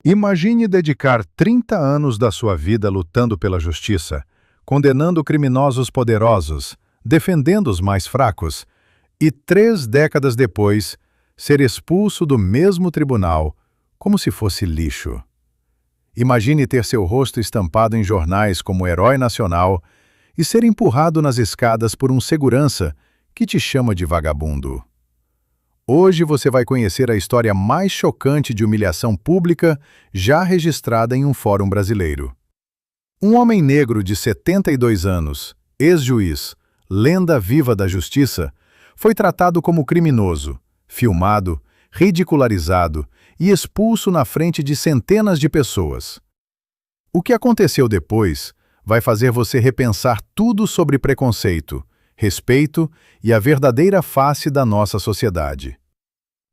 Imagine dedicar 30 anos da sua vida lutando pela justiça, condenando criminosos poderosos, defendendo os mais fracos, e 3 décadas depois, ser expulso do mesmo tribunal, como se fosse lixo. Imagine ter seu rosto estampado em jornais como herói nacional e ser empurrado nas escadas por um segurança que te chama de vagabundo. Hoje você vai conhecer a história mais chocante de humilhação pública já registrada em um fórum brasileiro. Um homem negro de 72 anos, ex-juiz, lenda viva da justiça, foi tratado como criminoso, filmado, ridicularizado e expulso na frente de centenas de pessoas. O que aconteceu depois vai fazer você repensar tudo sobre preconceito, respeito e a verdadeira face da nossa sociedade.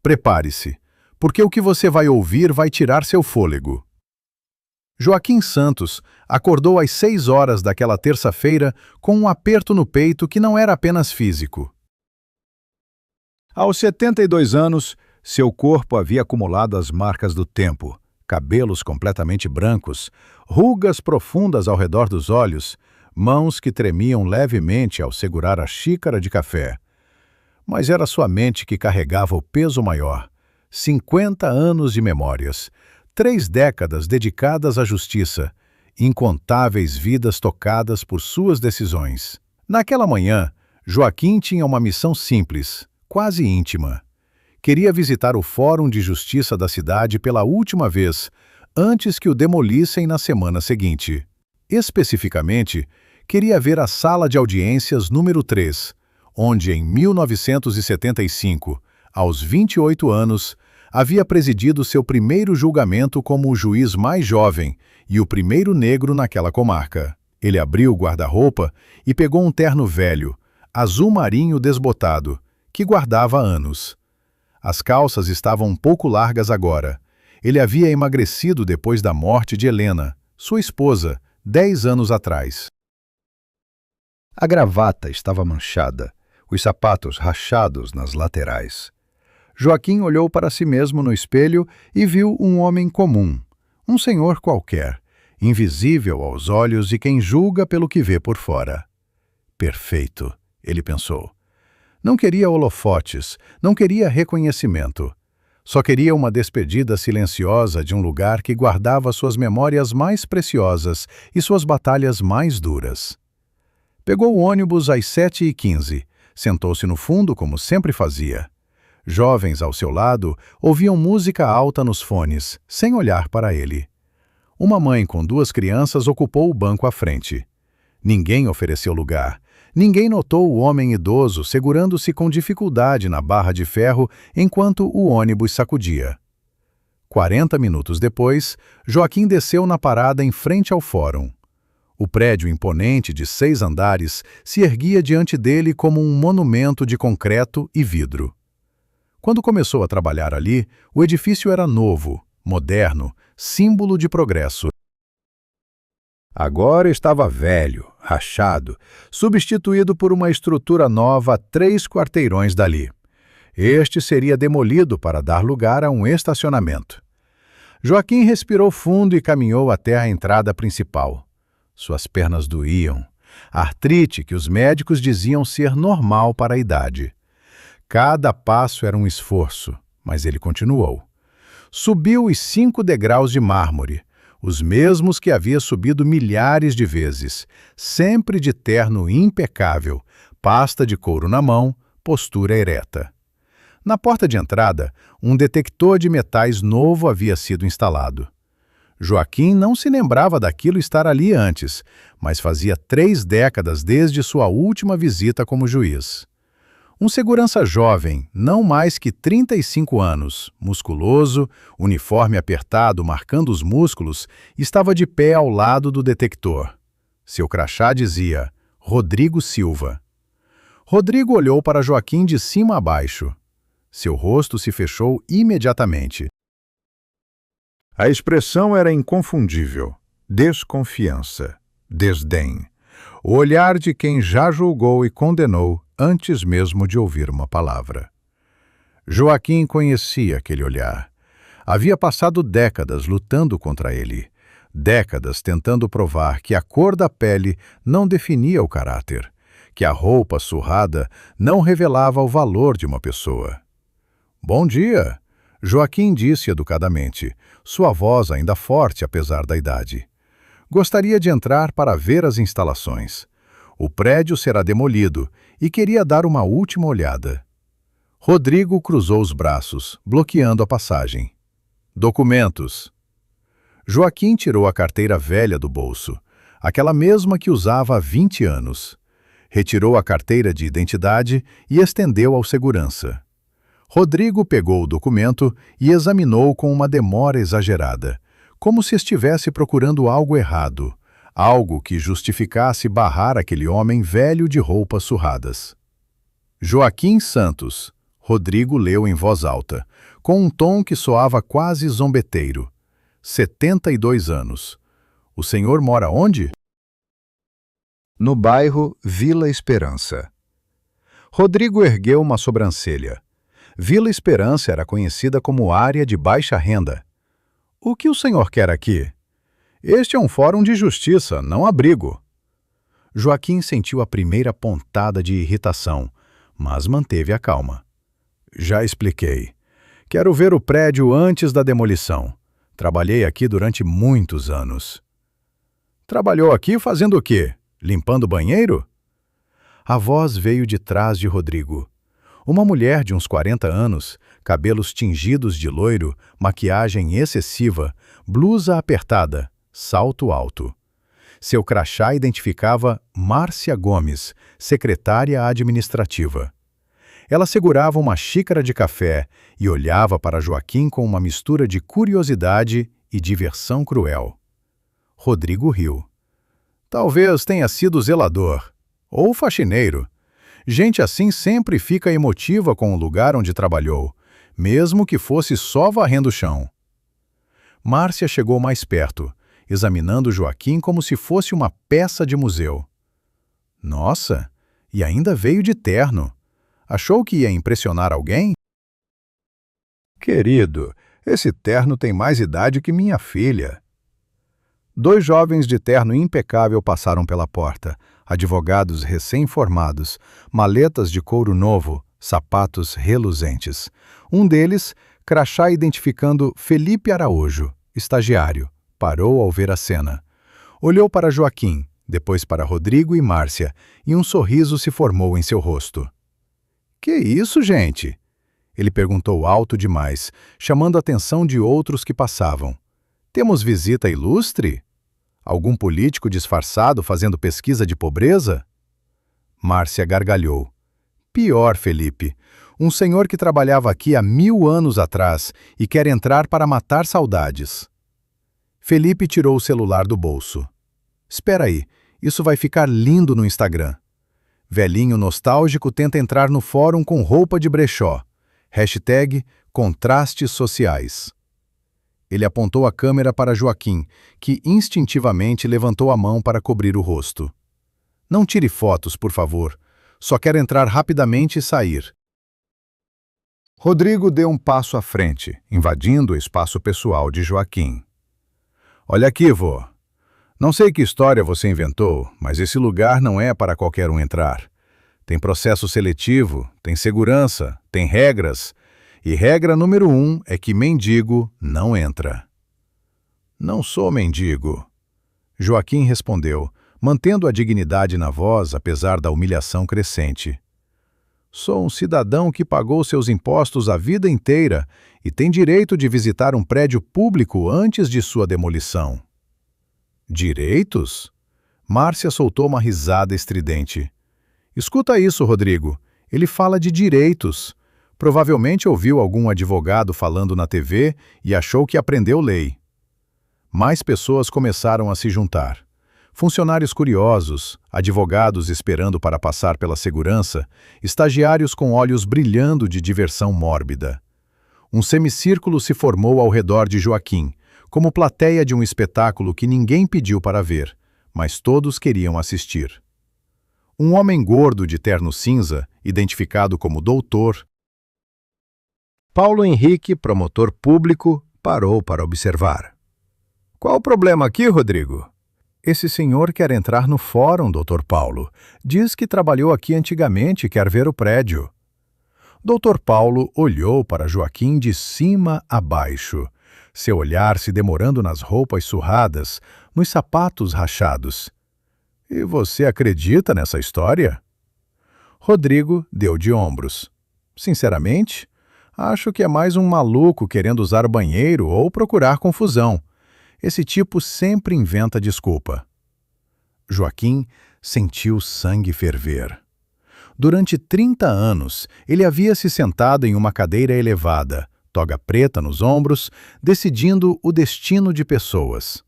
Prepare-se, porque o que você vai ouvir vai tirar seu fôlego. Joaquim Santos acordou às 6 horas daquela terça-feira com um aperto no peito que não era apenas físico. Aos 72 anos, seu corpo havia acumulado as marcas do tempo, cabelos completamente brancos, rugas profundas ao redor dos olhos, mãos que tremiam levemente ao segurar a xícara de café. Mas era sua mente que carregava o peso maior. 50 anos de memórias, 3 décadas dedicadas à justiça, incontáveis vidas tocadas por suas decisões. Naquela manhã, Joaquim tinha uma missão simples, quase íntima. Queria visitar o Fórum de Justiça da cidade pela última vez, antes que o demolissem na semana seguinte. Especificamente, queria ver a sala de audiências número 3, onde em 1975, aos 28 anos, havia presidido seu primeiro julgamento como o juiz mais jovem e o primeiro negro naquela comarca. Ele abriu o guarda-roupa e pegou um terno velho, azul marinho desbotado, que guardava há anos. As calças estavam um pouco largas agora. Ele havia emagrecido depois da morte de Helena, sua esposa, 10 anos atrás. A gravata estava manchada, os sapatos rachados nas laterais. Joaquim olhou para si mesmo no espelho e viu um homem comum, um senhor qualquer, invisível aos olhos de quem julga pelo que vê por fora. Perfeito, ele pensou. Não queria holofotes, não queria reconhecimento. Só queria uma despedida silenciosa de um lugar que guardava suas memórias mais preciosas e suas batalhas mais duras. Pegou o ônibus às 7h15, sentou-se no fundo como sempre fazia. Jovens ao seu lado ouviam música alta nos fones, sem olhar para ele. Uma mãe com 2 crianças ocupou o banco à frente. Ninguém ofereceu lugar. Ninguém notou o homem idoso segurando-se com dificuldade na barra de ferro enquanto o ônibus sacudia. 40 minutos depois, Joaquim desceu na parada em frente ao fórum. O prédio imponente de 6 andares se erguia diante dele como um monumento de concreto e vidro. Quando começou a trabalhar ali, o edifício era novo, moderno, símbolo de progresso. Agora estava velho, rachado, substituído por uma estrutura nova a 3 quarteirões dali. Este seria demolido para dar lugar a um estacionamento. Joaquim respirou fundo e caminhou até a entrada principal. Suas pernas doíam, artrite que os médicos diziam ser normal para a idade. Cada passo era um esforço, mas ele continuou. Subiu os 5 degraus de mármore, os mesmos que havia subido milhares de vezes, sempre de terno impecável, pasta de couro na mão, postura ereta. Na porta de entrada, um detector de metais novo havia sido instalado. Joaquim não se lembrava daquilo estar ali antes, mas fazia 3 décadas desde sua última visita como juiz. Um segurança jovem, não mais que 35 anos, musculoso, uniforme apertado marcando os músculos, estava de pé ao lado do detector. Seu crachá dizia Rodrigo Silva. Rodrigo olhou para Joaquim de cima a baixo. Seu rosto se fechou imediatamente. A expressão era inconfundível. Desconfiança, desdém. O olhar de quem já julgou e condenou antes mesmo de ouvir uma palavra. Joaquim conhecia aquele olhar. Havia passado décadas lutando contra ele, décadas tentando provar que a cor da pele não definia o caráter, que a roupa surrada não revelava o valor de uma pessoa. "Bom dia", Joaquim disse educadamente, sua voz ainda forte apesar da idade. "Gostaria de entrar para ver as instalações. O prédio será demolido e queria dar uma última olhada." Rodrigo cruzou os braços, bloqueando a passagem. "Documentos." Joaquim tirou a carteira velha do bolso, aquela mesma que usava há 20 anos. Retirou a carteira de identidade e estendeu ao segurança. Rodrigo pegou o documento e examinou com uma demora exagerada, como se estivesse procurando algo errado, algo que justificasse barrar aquele homem velho de roupas surradas. "Joaquim Santos", Rodrigo leu em voz alta, com um tom que soava quase zombeteiro. 72 anos. "O senhor mora onde?" "No bairro Vila Esperança." Rodrigo ergueu uma sobrancelha. Vila Esperança era conhecida como área de baixa renda. "O que o senhor quer aqui?" "Este é um fórum de justiça, não abrigo." Joaquim sentiu a primeira pontada de irritação, mas manteve a calma. "Já expliquei. Quero ver o prédio antes da demolição. Trabalhei aqui durante muitos anos." "Trabalhou aqui fazendo o quê? Limpando banheiro?" A voz veio de trás de Rodrigo. Uma mulher de uns 40 anos, cabelos tingidos de loiro, maquiagem excessiva, blusa apertada, salto alto. Seu crachá identificava Márcia Gomes, secretária administrativa. Ela segurava uma xícara de café e olhava para Joaquim com uma mistura de curiosidade e diversão cruel. Rodrigo riu. "Talvez tenha sido zelador. Ou faxineiro. Gente assim sempre fica emotiva com o lugar onde trabalhou, mesmo que fosse só varrendo o chão." Márcia chegou mais perto, examinando Joaquim como se fosse uma peça de museu. "Nossa, e ainda veio de terno. Achou que ia impressionar alguém?" "Querido, esse terno tem mais idade que minha filha." Dois jovens de terno impecável passaram pela porta, advogados recém-formados, maletas de couro novo, sapatos reluzentes. Um deles, crachá identificando Felipe Araújo, estagiário, parou ao ver a cena. Olhou para Joaquim, depois para Rodrigo e Márcia, e um sorriso se formou em seu rosto. "Que isso, gente?" Ele perguntou alto demais, chamando a atenção de outros que passavam. "Temos visita ilustre? Algum político disfarçado fazendo pesquisa de pobreza?" Márcia gargalhou. "Pior, Felipe. Um senhor que trabalhava aqui há 1000 anos atrás e quer entrar para matar saudades." Felipe tirou o celular do bolso. "Espera aí, isso vai ficar lindo no Instagram. Velhinho nostálgico tenta entrar no fórum com roupa de brechó. Hashtag contrastes sociais." Ele apontou a câmera para Joaquim, que instintivamente levantou a mão para cobrir o rosto. "Não tire fotos, por favor. Só quero entrar rapidamente e sair." Rodrigo deu um passo à frente, invadindo o espaço pessoal de Joaquim. "Olha aqui, vô. Não sei que história você inventou, mas esse lugar não é para qualquer um entrar. Tem processo seletivo, tem segurança, tem regras. E regra número 1 é que mendigo não entra." "Não sou mendigo." Joaquim respondeu, mantendo a dignidade na voz apesar da humilhação crescente. "Sou um cidadão que pagou seus impostos a vida inteira e tem direito de visitar um prédio público antes de sua demolição." "Direitos?" Márcia soltou uma risada estridente. "Escuta isso, Rodrigo. Ele fala de direitos. Provavelmente ouviu algum advogado falando na TV e achou que aprendeu lei." Mais pessoas começaram a se juntar. Funcionários curiosos, advogados esperando para passar pela segurança, estagiários com olhos brilhando de diversão mórbida. Um semicírculo se formou ao redor de Joaquim, como plateia de um espetáculo que ninguém pediu para ver, mas todos queriam assistir. Um homem gordo de terno cinza, identificado como doutor, Paulo Henrique, promotor público, parou para observar. Qual o problema aqui, Rodrigo? Esse senhor quer entrar no fórum, Dr. Paulo. Diz que trabalhou aqui antigamente e quer ver o prédio. Dr. Paulo olhou para Joaquim de cima a baixo, seu olhar se demorando nas roupas surradas, nos sapatos rachados. E você acredita nessa história? Rodrigo deu de ombros. Sinceramente, acho que é mais um maluco querendo usar o banheiro ou procurar confusão. Esse tipo sempre inventa desculpa. Joaquim sentiu sangue ferver. Durante 30 anos, ele havia se sentado em uma cadeira elevada, toga preta nos ombros, decidindo o destino de pessoas.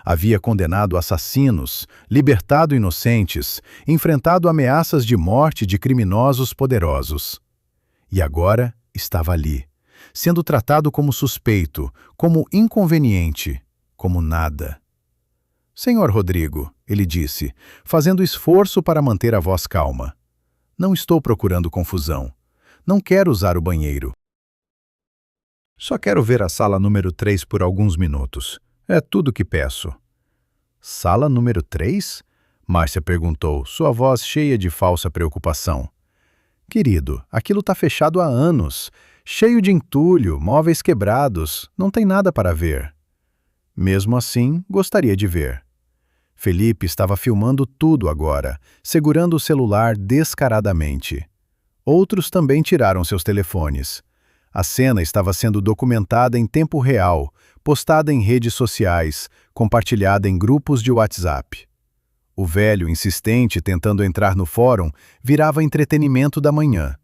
Havia condenado assassinos, libertado inocentes, enfrentado ameaças de morte de criminosos poderosos. E agora estava ali, sendo tratado como suspeito, como inconveniente, como nada. Senhor Rodrigo, ele disse, fazendo esforço para manter a voz calma. Não estou procurando confusão. Não quero usar o banheiro. Só quero ver a sala número 3 por alguns minutos. É tudo que peço. Sala número 3? Márcia perguntou, sua voz cheia de falsa preocupação. Querido, aquilo está fechado há anos. Cheio de entulho, móveis quebrados. Não tem nada para ver. Mesmo assim, gostaria de ver. Felipe estava filmando tudo agora, segurando o celular descaradamente. Outros também tiraram seus telefones. A cena estava sendo documentada em tempo real, postada em redes sociais, compartilhada em grupos de WhatsApp. O velho, insistente, tentando entrar no fórum, virava entretenimento da manhã.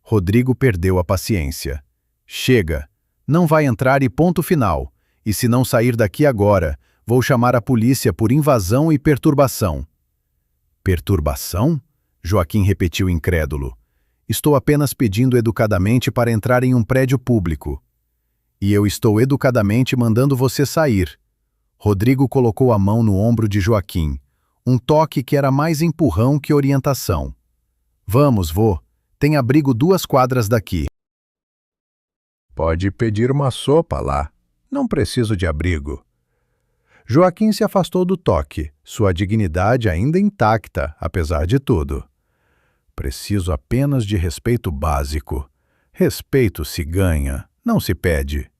Rodrigo perdeu a paciência. Chega, não vai entrar e ponto final. E se não sair daqui agora, vou chamar a polícia por invasão e perturbação. Perturbação? Joaquim repetiu incrédulo. Estou apenas pedindo educadamente para entrar em um prédio público. E eu estou educadamente mandando você sair. Rodrigo colocou a mão no ombro de Joaquim, um toque que era mais empurrão que orientação. Vamos, vô, tem abrigo 2 quadras daqui. Pode pedir uma sopa lá. Não preciso de abrigo. Joaquim se afastou do toque, sua dignidade ainda intacta, apesar de tudo. Preciso apenas de respeito básico. Respeito se ganha, não se pede.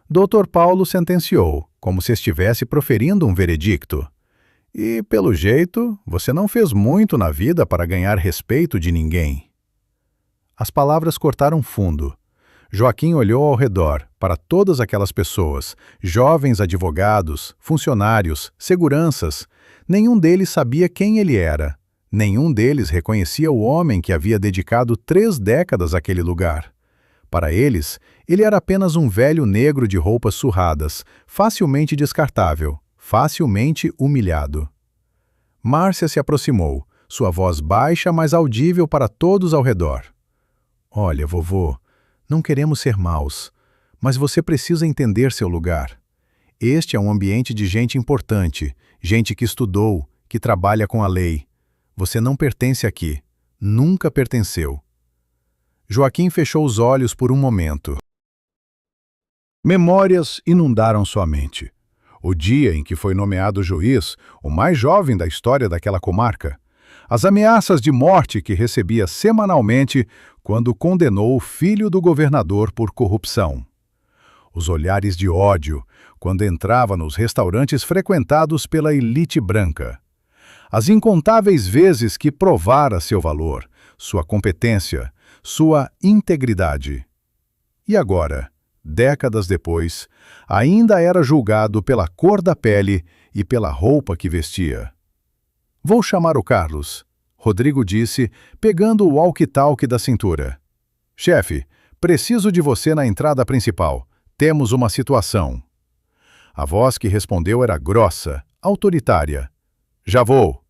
Dr. Paulo sentenciou, como se estivesse proferindo um veredicto. E, pelo jeito, você não fez muito na vida para ganhar respeito de ninguém. As palavras cortaram fundo. Joaquim olhou ao redor, para todas aquelas pessoas, jovens advogados, funcionários, seguranças. Nenhum deles sabia quem ele era. Nenhum deles reconhecia o homem que havia dedicado 3 décadas àquele lugar. Para eles, ele era apenas um velho negro de roupas surradas, facilmente descartável, facilmente humilhado. Márcia se aproximou, sua voz baixa, mas audível para todos ao redor. Olha, vovô, não queremos ser maus, mas você precisa entender seu lugar. Este é um ambiente de gente importante, gente que estudou, que trabalha com a lei. Você não pertence aqui, nunca pertenceu. Joaquim fechou os olhos por um momento. Memórias inundaram sua mente. O dia em que foi nomeado juiz, o mais jovem da história daquela comarca. As ameaças de morte que recebia semanalmente quando condenou o filho do governador por corrupção. Os olhares de ódio quando entrava nos restaurantes frequentados pela elite branca. As incontáveis vezes que provara seu valor, sua competência, sua integridade. E agora, décadas depois, ainda era julgado pela cor da pele e pela roupa que vestia. Vou chamar o Carlos, Rodrigo disse, pegando o walkie-talkie da cintura. Chefe, preciso de você na entrada principal. Temos uma situação. A voz que respondeu era grossa, autoritária. Já vou.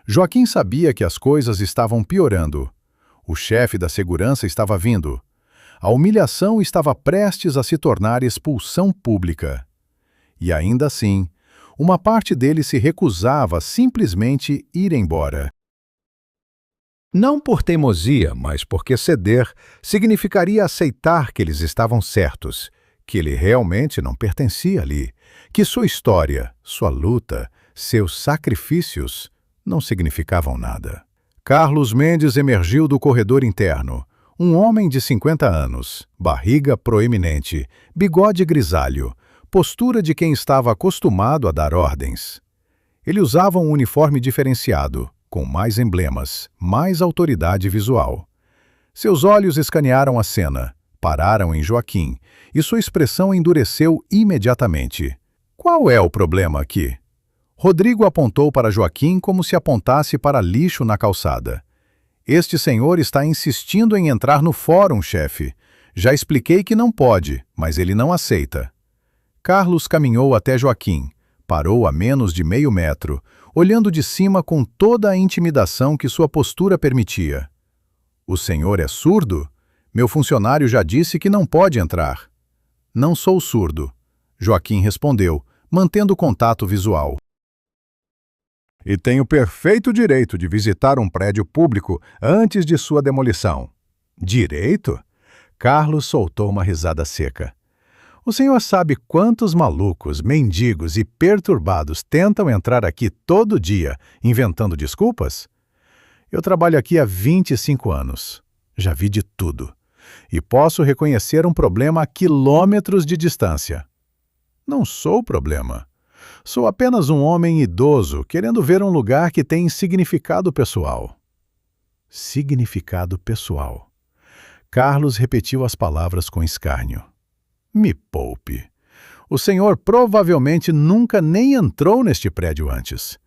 Joaquim sabia que as coisas estavam piorando. O chefe da segurança estava vindo. A humilhação estava prestes a se tornar expulsão pública. E ainda assim, uma parte dele se recusava a simplesmente ir embora. Não por teimosia, mas porque ceder significaria aceitar que eles estavam certos, que ele realmente não pertencia ali, que sua história, sua luta, seus sacrifícios não significavam nada. Carlos Mendes emergiu do corredor interno. Um homem de 50 anos, barriga proeminente, bigode grisalho, postura de quem estava acostumado a dar ordens. Ele usava um uniforme diferenciado, com mais emblemas, mais autoridade visual. Seus olhos escanearam a cena, pararam em Joaquim, e sua expressão endureceu imediatamente. Qual é o problema aqui? Rodrigo apontou para Joaquim como se apontasse para lixo na calçada. Este senhor está insistindo em entrar no fórum, chefe. Já expliquei que não pode, mas ele não aceita. Carlos caminhou até Joaquim, parou a menos de meio metro, olhando de cima com toda a intimidação que sua postura permitia. O senhor é surdo? Meu funcionário já disse que não pode entrar. Não sou surdo, Joaquim respondeu, mantendo contato visual. E tenho perfeito direito de visitar um prédio público antes de sua demolição. Direito? Carlos soltou uma risada seca. O senhor sabe quantos malucos, mendigos e perturbados tentam entrar aqui todo dia, inventando desculpas? Eu trabalho aqui há 25 anos. Já vi de tudo. E posso reconhecer um problema a quilômetros de distância. Não sou o problema. Sou apenas um homem idoso querendo ver um lugar que tem significado pessoal. Significado pessoal. Carlos repetiu as palavras com escárnio. Me poupe. O senhor provavelmente nunca nem entrou neste prédio antes.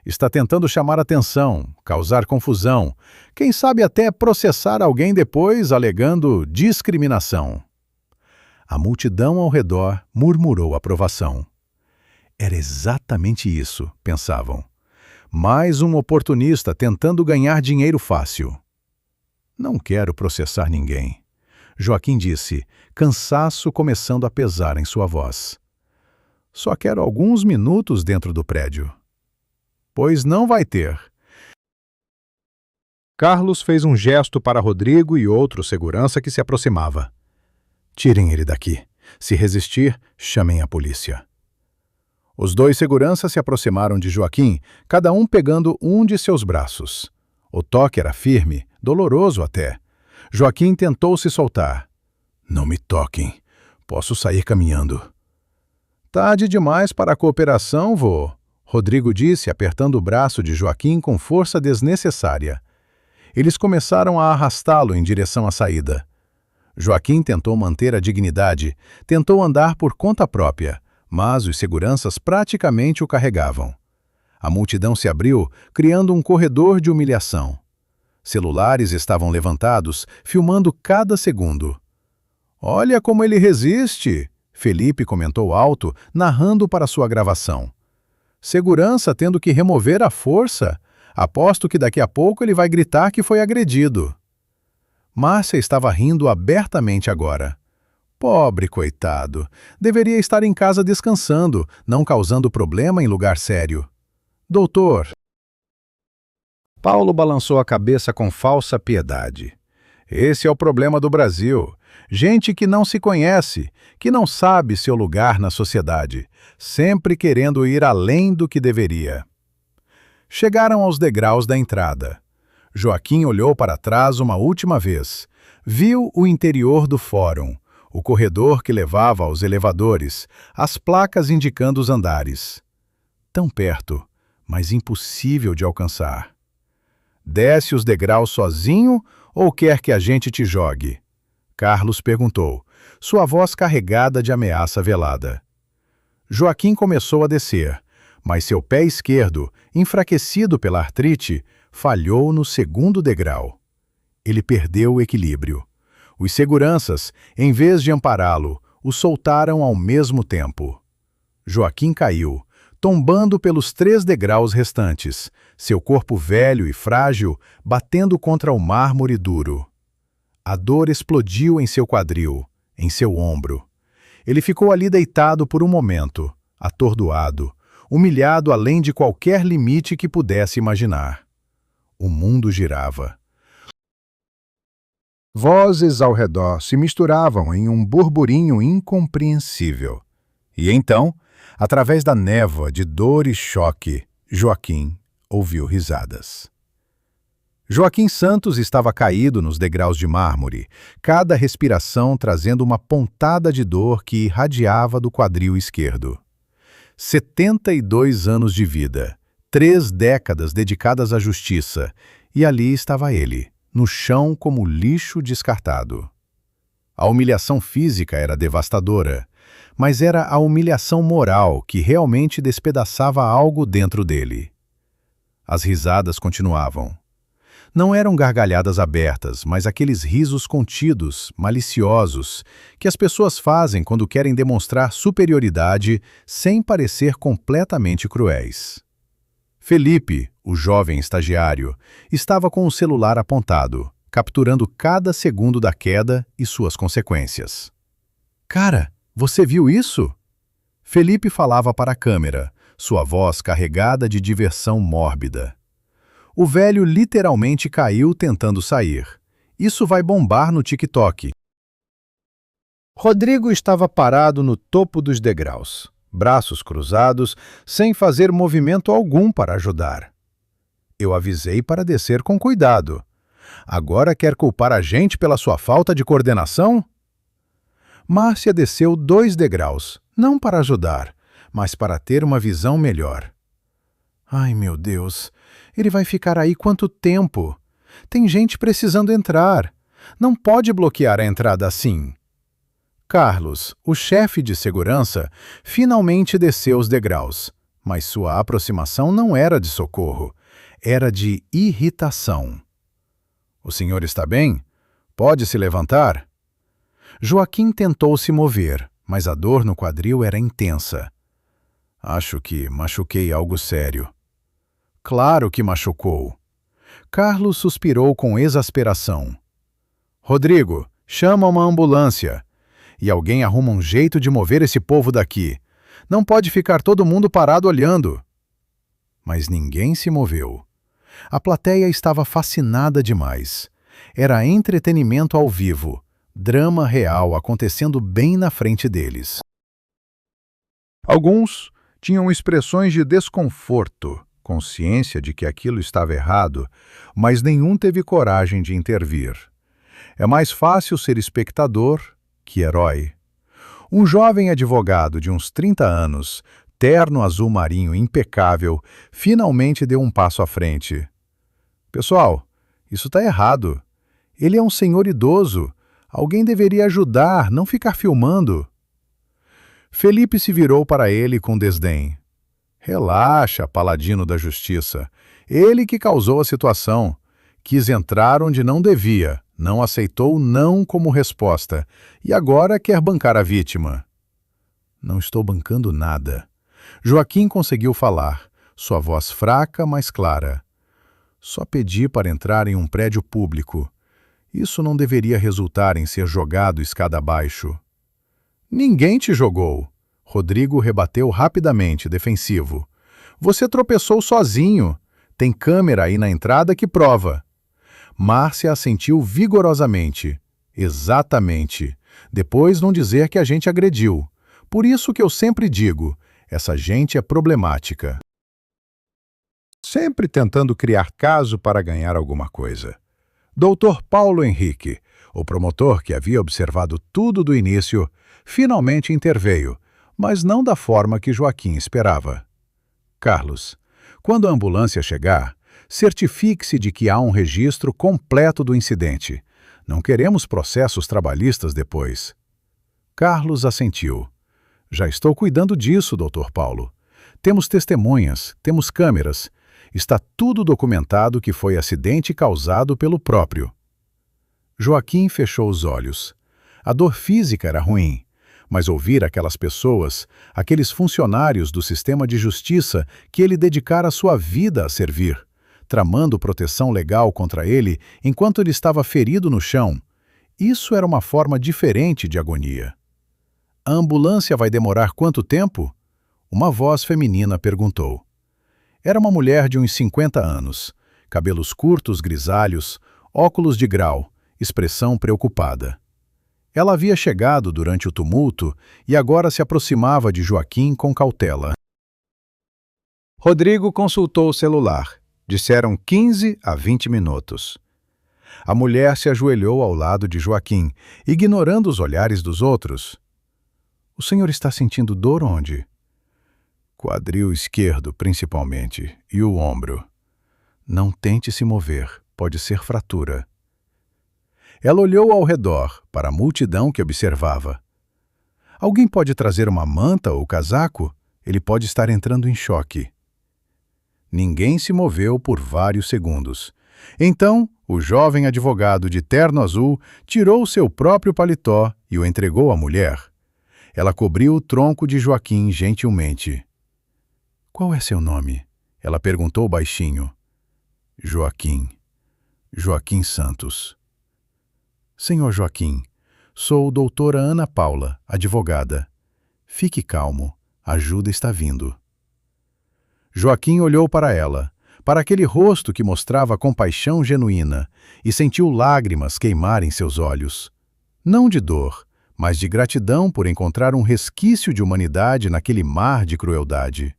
Está tentando chamar atenção, causar confusão, quem sabe até processar alguém depois alegando discriminação. A multidão ao redor murmurou aprovação. Era exatamente isso, pensavam. Mais um oportunista tentando ganhar dinheiro fácil. Não quero processar ninguém. Joaquim disse, cansaço começando a pesar em sua voz. Só quero alguns minutos dentro do prédio. Pois não vai ter. Carlos fez um gesto para Rodrigo e outro segurança que se aproximava. Tirem ele daqui. Se resistir, chamem a polícia. Os dois seguranças se aproximaram de Joaquim, cada um pegando um de seus braços. O toque era firme, doloroso até. Joaquim tentou se soltar. Não me toquem. Posso sair caminhando. Tarde demais para a cooperação, vô, Rodrigo disse, apertando o braço de Joaquim com força desnecessária. Eles começaram a arrastá-lo em direção à saída. Joaquim tentou manter a dignidade, tentou andar por conta própria, mas os seguranças praticamente o carregavam. A multidão se abriu, criando um corredor de humilhação. Celulares estavam levantados, filmando cada segundo. Olha como ele resiste, Felipe comentou alto, narrando para sua gravação. Segurança tendo que remover a força. Aposto que daqui a pouco ele vai gritar que foi agredido. Márcia estava rindo abertamente agora. Pobre coitado. Deveria estar em casa descansando, não causando problema em lugar sério. Doutor. Paulo balançou a cabeça com falsa piedade. Esse é o problema do Brasil. Gente que não se conhece, que não sabe seu lugar na sociedade, sempre querendo ir além do que deveria. Chegaram aos degraus da entrada. Joaquim olhou para trás uma última vez. Viu o interior do fórum, o corredor que levava aos elevadores, as placas indicando os andares. Tão perto, mas impossível de alcançar. Desce os degraus sozinho ou quer que a gente te jogue? Carlos perguntou, sua voz carregada de ameaça velada. Joaquim começou a descer, mas seu pé esquerdo, enfraquecido pela artrite, falhou no segundo degrau. Ele perdeu o equilíbrio. Os seguranças, em vez de ampará-lo, o soltaram ao mesmo tempo. Joaquim caiu, tombando pelos 3 degraus restantes, seu corpo velho e frágil batendo contra o mármore duro. A dor explodiu em seu quadril, em seu ombro. Ele ficou ali deitado por um momento, atordoado, humilhado além de qualquer limite que pudesse imaginar. O mundo girava. Vozes ao redor se misturavam em um burburinho incompreensível. E então, através da névoa de dor e choque, Joaquim ouviu risadas. Joaquim Santos estava caído nos degraus de mármore, cada respiração trazendo uma pontada de dor que irradiava do quadril esquerdo. 72 anos de vida, 3 décadas dedicadas à justiça, e ali estava ele, no chão como lixo descartado. A humilhação física era devastadora, mas era a humilhação moral que realmente despedaçava algo dentro dele. As risadas continuavam. Não eram gargalhadas abertas, mas aqueles risos contidos, maliciosos, que as pessoas fazem quando querem demonstrar superioridade sem parecer completamente cruéis. Felipe, o jovem estagiário, estava com o celular apontado, capturando cada segundo da queda e suas consequências. "Cara, você viu isso?" Felipe falava para a câmera, sua voz carregada de diversão mórbida. O velho literalmente caiu tentando sair. Isso vai bombar no TikTok. Rodrigo estava parado no topo dos degraus, braços cruzados, sem fazer movimento algum para ajudar. Eu avisei para descer com cuidado. Agora quer culpar a gente pela sua falta de coordenação? Márcia desceu 2 degraus, não para ajudar, mas para ter uma visão melhor. Ai, meu Deus, ele vai ficar aí quanto tempo? Tem gente precisando entrar. Não pode bloquear a entrada assim. Carlos, o chefe de segurança, finalmente desceu os degraus, mas sua aproximação não era de socorro, era de irritação. O senhor está bem? Pode se levantar? Joaquim tentou se mover, mas a dor no quadril era intensa. Acho que machuquei algo sério. Claro que machucou. Carlos suspirou com exasperação. Rodrigo, chama uma ambulância. E alguém arruma um jeito de mover esse povo daqui. Não pode ficar todo mundo parado olhando. Mas ninguém se moveu. A plateia estava fascinada demais. Era entretenimento ao vivo, drama real acontecendo bem na frente deles. Alguns tinham expressões de desconforto, consciência de que aquilo estava errado, mas nenhum teve coragem de intervir. É mais fácil ser espectador que herói. Um jovem advogado de uns 30 anos, terno azul marinho impecável, finalmente deu um passo à frente. Pessoal, isso está errado. Ele é um senhor idoso. Alguém deveria ajudar, não ficar filmando. Felipe se virou para ele com desdém. Relaxa, paladino da justiça. Ele que causou a situação. Quis entrar onde não devia, não aceitou não como resposta, e agora quer bancar a vítima. Não estou bancando nada. Joaquim conseguiu falar, sua voz fraca, mas clara. Só pedi para entrar em um prédio público. Isso não deveria resultar em ser jogado escada abaixo. Ninguém te jogou. Rodrigo rebateu rapidamente, defensivo. Você tropeçou sozinho. Tem câmera aí na entrada que prova. Márcia assentiu vigorosamente. Exatamente. Depois não dizer que a gente agrediu. Por isso que eu sempre digo, essa gente é problemática. Sempre tentando criar caso para ganhar alguma coisa. Dr. Paulo Henrique, o promotor que havia observado tudo do início, finalmente interveio, mas não da forma que Joaquim esperava. Carlos, quando a ambulância chegar, certifique-se de que há um registro completo do incidente. Não queremos processos trabalhistas depois. Carlos assentiu. Já estou cuidando disso, Dr. Paulo. Temos testemunhas, temos câmeras. Está tudo documentado que foi acidente causado pelo próprio. Joaquim fechou os olhos. A dor física era ruim, mas ouvir aquelas pessoas, aqueles funcionários do sistema de justiça que ele dedicara sua vida a servir, tramando proteção legal contra ele enquanto ele estava ferido no chão, isso era uma forma diferente de agonia. A ambulância vai demorar quanto tempo? Uma voz feminina perguntou. Era uma mulher de uns 50 anos, cabelos curtos grisalhos, óculos de grau expressão preocupada. Ela havia chegado durante o tumulto e agora se aproximava de Joaquim com cautela. Rodrigo consultou o celular. Disseram 15 a 20 minutos. A mulher se ajoelhou ao lado de Joaquim, ignorando os olhares dos outros. O senhor está sentindo dor onde? Quadril esquerdo, principalmente, e o ombro. Não tente se mover, pode ser fratura. Ela olhou ao redor, para a multidão que observava. Alguém pode trazer uma manta ou casaco? Ele pode estar entrando em choque. Ninguém se moveu por vários segundos. Então, o jovem advogado de terno azul tirou seu próprio paletó e o entregou à mulher. Ela cobriu o tronco de Joaquim gentilmente. — Qual é seu nome? Ela perguntou baixinho. — Joaquim. Joaquim Santos. — Senhor Joaquim, sou doutora Ana Paula, advogada. Fique calmo, a ajuda está vindo. Joaquim olhou para ela, para aquele rosto que mostrava compaixão genuína, e sentiu lágrimas queimarem seus olhos. Não de dor, mas de gratidão por encontrar um resquício de humanidade naquele mar de crueldade.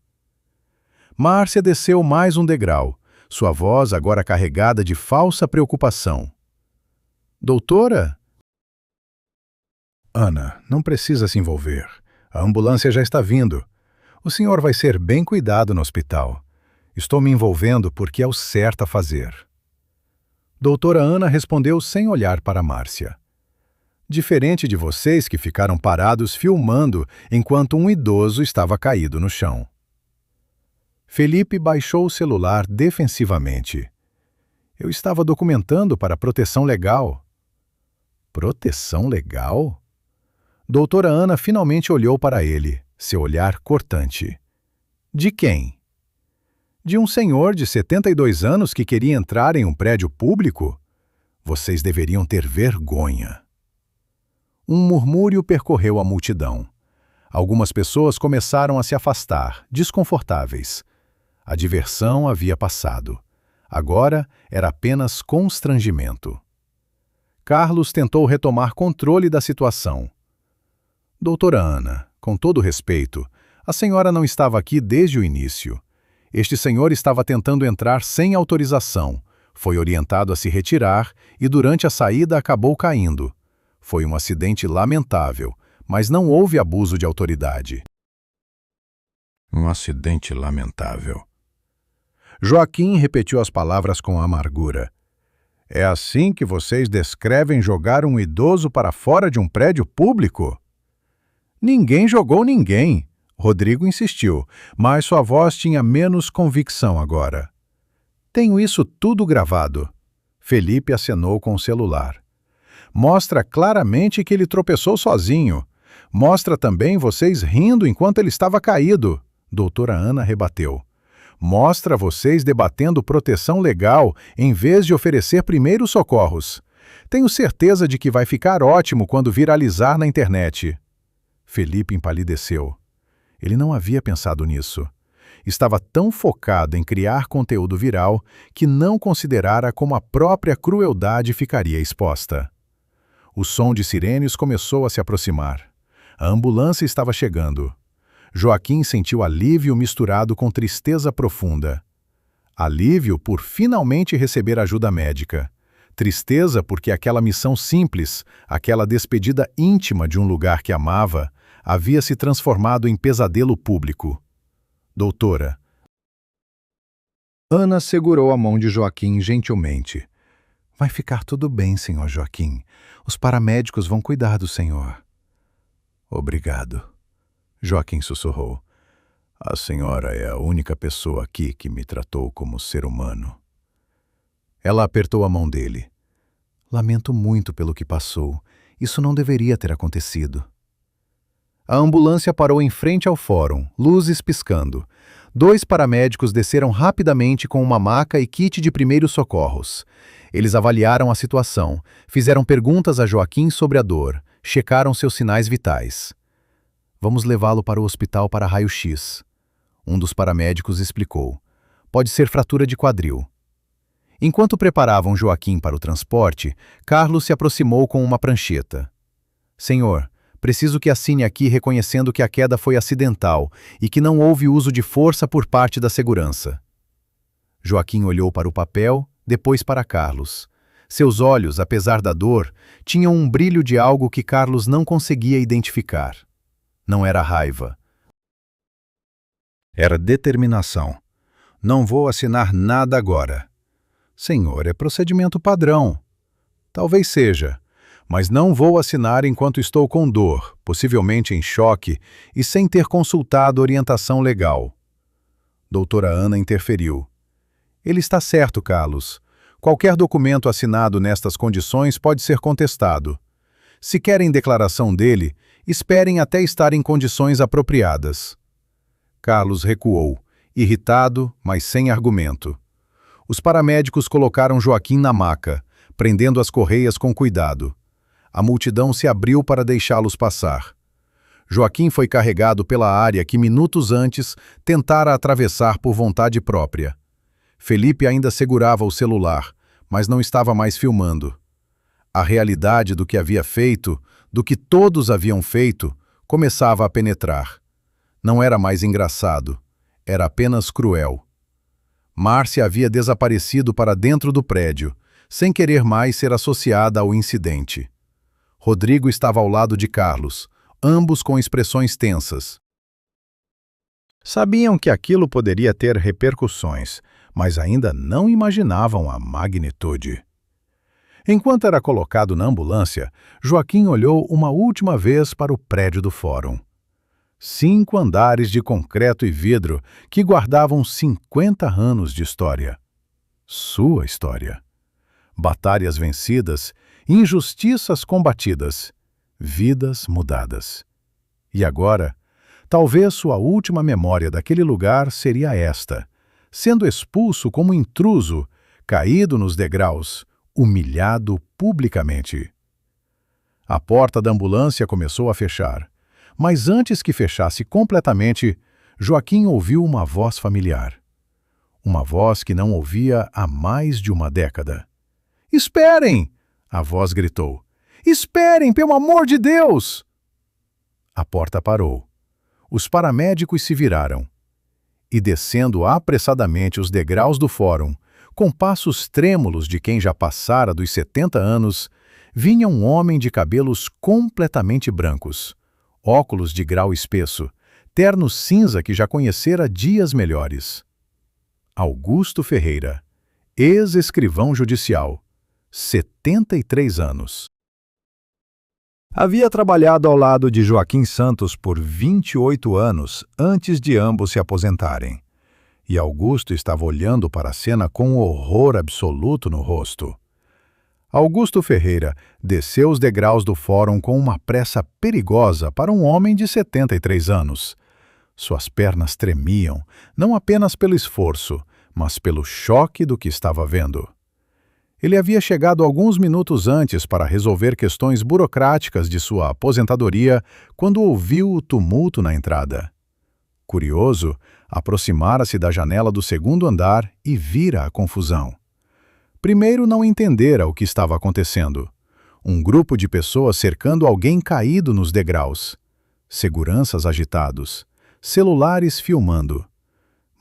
Márcia desceu mais um degrau, sua voz agora carregada de falsa preocupação. — Doutora? Ana, não precisa se envolver. A ambulância já está vindo. O senhor vai ser bem cuidado no hospital. Estou me envolvendo porque é o certo a fazer. Doutora Ana respondeu sem olhar para Márcia. Diferente de vocês que ficaram parados filmando enquanto um idoso estava caído no chão. Felipe baixou o celular defensivamente. Eu estava documentando para proteção legal. Proteção legal? Doutora Ana finalmente olhou para ele, seu olhar cortante. De quem? De um senhor de 72 anos que queria entrar em um prédio público? Vocês deveriam ter vergonha. Um murmúrio percorreu a multidão. Algumas pessoas começaram a se afastar, desconfortáveis. A diversão havia passado. Agora era apenas constrangimento. Carlos tentou retomar controle da situação. Doutora Ana, com todo respeito, a senhora não estava aqui desde o início. Este senhor estava tentando entrar sem autorização, foi orientado a se retirar e durante a saída acabou caindo. Foi um acidente lamentável, mas não houve abuso de autoridade. Um acidente lamentável. Joaquim repetiu as palavras com amargura. É assim que vocês descrevem jogar um idoso para fora de um prédio público? Ninguém jogou ninguém, Rodrigo insistiu, mas sua voz tinha menos convicção agora. Tenho isso tudo gravado. Felipe acenou com o celular. Mostra claramente que ele tropeçou sozinho. Mostra também vocês rindo enquanto ele estava caído, doutora Ana rebateu. Mostra vocês debatendo proteção legal em vez de oferecer primeiros socorros. Tenho certeza de que vai ficar ótimo quando viralizar na internet. Felipe empalideceu. Ele não havia pensado nisso. Estava tão focado em criar conteúdo viral que não considerara como a própria crueldade ficaria exposta. O som de sirenes começou a se aproximar. A ambulância estava chegando. Joaquim sentiu alívio misturado com tristeza profunda. Alívio por finalmente receber ajuda médica. Tristeza porque aquela missão simples, aquela despedida íntima de um lugar que amava, havia se transformado em pesadelo público. Doutora. Ana segurou a mão de Joaquim gentilmente. Vai ficar tudo bem, senhor Joaquim. Os paramédicos vão cuidar do senhor. Obrigado. Joaquim sussurrou. A senhora é a única pessoa aqui que me tratou como ser humano. Ela apertou a mão dele. Lamento muito pelo que passou. Isso não deveria ter acontecido. A ambulância parou em frente ao fórum, luzes piscando. 2 paramédicos desceram rapidamente com uma maca e kit de primeiros socorros. Eles avaliaram a situação, fizeram perguntas a Joaquim sobre a dor, checaram seus sinais vitais. Vamos levá-lo para o hospital para raio-x. Um dos paramédicos explicou. Pode ser fratura de quadril. Enquanto preparavam Joaquim para o transporte, Carlos se aproximou com uma prancheta. Senhor, preciso que assine aqui reconhecendo que a queda foi acidental e que não houve uso de força por parte da segurança. Joaquim olhou para o papel, depois para Carlos. Seus olhos, apesar da dor, tinham um brilho de algo que Carlos não conseguia identificar. Não era raiva. Era determinação. Não vou assinar nada agora. Senhor, é procedimento padrão. Talvez seja, mas não vou assinar enquanto estou com dor, possivelmente em choque e sem ter consultado orientação legal. Doutora Ana interferiu. Ele está certo, Carlos. Qualquer documento assinado nestas condições pode ser contestado. Se querem declaração dele, esperem até estar em condições apropriadas. Carlos recuou, irritado, mas sem argumento. Os paramédicos colocaram Joaquim na maca, prendendo as correias com cuidado. A multidão se abriu para deixá-los passar. Joaquim foi carregado pela área que minutos antes tentara atravessar por vontade própria. Felipe ainda segurava o celular, mas não estava mais filmando. A realidade do que havia feito, do que todos haviam feito, começava a penetrar. Não era mais engraçado, era apenas cruel. Márcia havia desaparecido para dentro do prédio, sem querer mais ser associada ao incidente. Rodrigo estava ao lado de Carlos, ambos com expressões tensas. Sabiam que aquilo poderia ter repercussões, mas ainda não imaginavam a magnitude. Enquanto era colocado na ambulância, Joaquim olhou uma última vez para o prédio do fórum. 5 andares de concreto e vidro que guardavam 50 anos de história. Sua história. Batalhas vencidas, injustiças combatidas, vidas mudadas. E agora, talvez sua última memória daquele lugar seria esta, sendo expulso como intruso, caído nos degraus, humilhado publicamente. A porta da ambulância começou a fechar, mas antes que fechasse completamente, Joaquim ouviu uma voz familiar. Uma voz que não ouvia há mais de uma década. "Esperem!" a voz gritou. "Esperem, pelo amor de Deus!" A porta parou. Os paramédicos se viraram. E descendo apressadamente os degraus do fórum, com passos trêmulos de quem já passara dos 70 anos, vinha um homem de cabelos completamente brancos, óculos de grau espesso, terno cinza que já conhecera dias melhores. Augusto Ferreira, ex-escrivão judicial, 73 anos. Havia trabalhado ao lado de Joaquim Santos por 28 anos antes de ambos se aposentarem. E Augusto estava olhando para a cena com horror absoluto no rosto. Augusto Ferreira desceu os degraus do fórum com uma pressa perigosa para um homem de 73 anos. Suas pernas tremiam, não apenas pelo esforço, mas pelo choque do que estava vendo. Ele havia chegado alguns minutos antes para resolver questões burocráticas de sua aposentadoria quando ouviu o tumulto na entrada. Curioso, aproximara-se da janela do segundo andar e vira a confusão. Primeiro não entendera o que estava acontecendo. Um grupo de pessoas cercando alguém caído nos degraus. Seguranças agitados. Celulares filmando.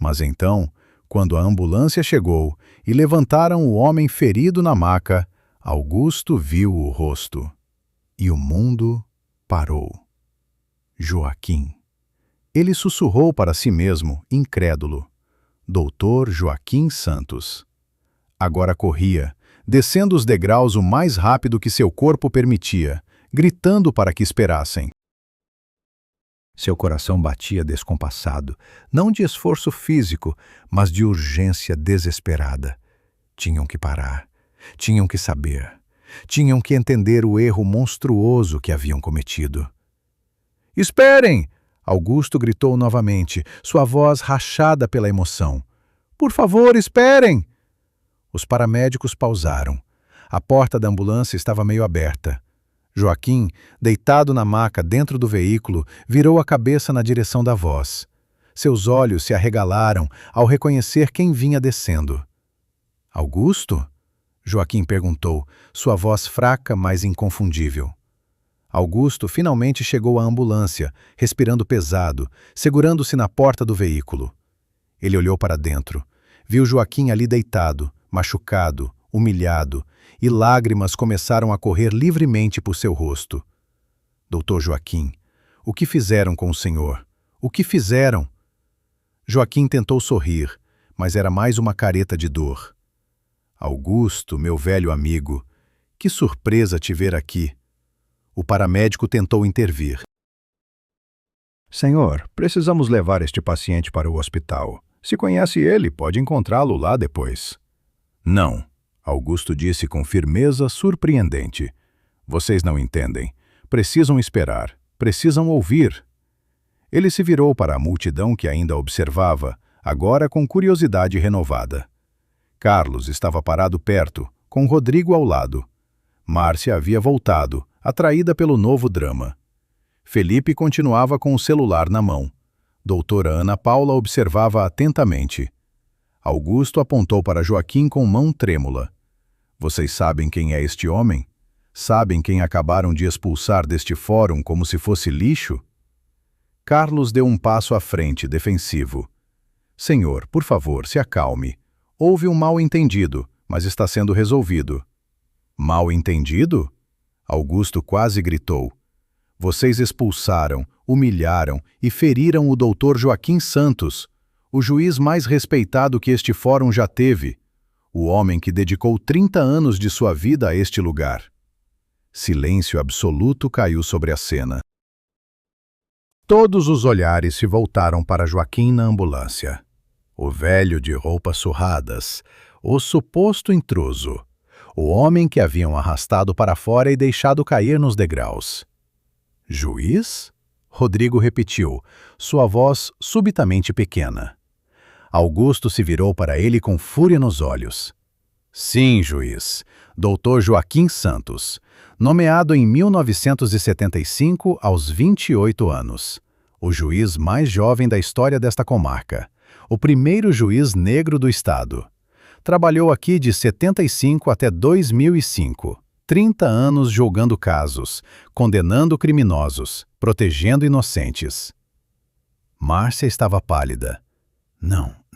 Mas então, quando a ambulância chegou e levantaram o homem ferido na maca, Augusto viu o rosto. E o mundo parou. Joaquim. Ele sussurrou para si mesmo, incrédulo. Doutor Joaquim Santos. Agora corria, descendo os degraus o mais rápido que seu corpo permitia, gritando para que esperassem. Seu coração batia descompassado, não de esforço físico, mas de urgência desesperada. Tinham que parar, tinham que saber, tinham que entender o erro monstruoso que haviam cometido. "Esperem!" Augusto gritou novamente, sua voz rachada pela emoção. "Por favor, esperem!" Os paramédicos pausaram. A porta da ambulância estava meio aberta. Joaquim, deitado na maca dentro do veículo, virou a cabeça na direção da voz. Seus olhos se arregalaram ao reconhecer quem vinha descendo. Augusto? Joaquim perguntou, sua voz fraca, mas inconfundível. Augusto finalmente chegou à ambulância, respirando pesado, segurando-se na porta do veículo. Ele olhou para dentro. Viu Joaquim ali deitado, machucado, humilhado, e lágrimas começaram a correr livremente por seu rosto. Doutor Joaquim, o que fizeram com o senhor? O que fizeram? Joaquim tentou sorrir, mas era mais uma careta de dor. Augusto, meu velho amigo, que surpresa te ver aqui. O paramédico tentou intervir. Senhor, precisamos levar este paciente para o hospital. Se conhece ele, pode encontrá-lo lá depois. Não, Augusto disse com firmeza surpreendente. Vocês não entendem. Precisam esperar. Precisam ouvir. Ele se virou para a multidão que ainda observava, agora com curiosidade renovada. Carlos estava parado perto, com Rodrigo ao lado. Márcia havia voltado, atraída pelo novo drama. Felipe continuava com o celular na mão. Doutora Ana Paula observava atentamente. Augusto apontou para Joaquim com mão trêmula. Vocês sabem quem é este homem? Sabem quem acabaram de expulsar deste fórum como se fosse lixo? Carlos deu um passo à frente, defensivo. Senhor, por favor, se acalme. Houve um mal-entendido, mas está sendo resolvido. Mal-entendido? Augusto quase gritou. Vocês expulsaram, humilharam e feriram o doutor Joaquim Santos, o juiz mais respeitado que este fórum já teve, o homem que dedicou 30 anos de sua vida a este lugar. Silêncio absoluto caiu sobre a cena. Todos os olhares se voltaram para Joaquim na ambulância. O velho de roupas surradas, o suposto intruso, o homem que haviam arrastado para fora e deixado cair nos degraus. Juiz? Rodrigo repetiu, sua voz subitamente pequena. Augusto se virou para ele com fúria nos olhos. Sim, juiz, doutor Joaquim Santos, nomeado em 1975 aos 28 anos. O juiz mais jovem da história desta comarca. O primeiro juiz negro do estado. Trabalhou aqui de 75 até 2005. 30 anos julgando casos, condenando criminosos, protegendo inocentes. Márcia estava pálida.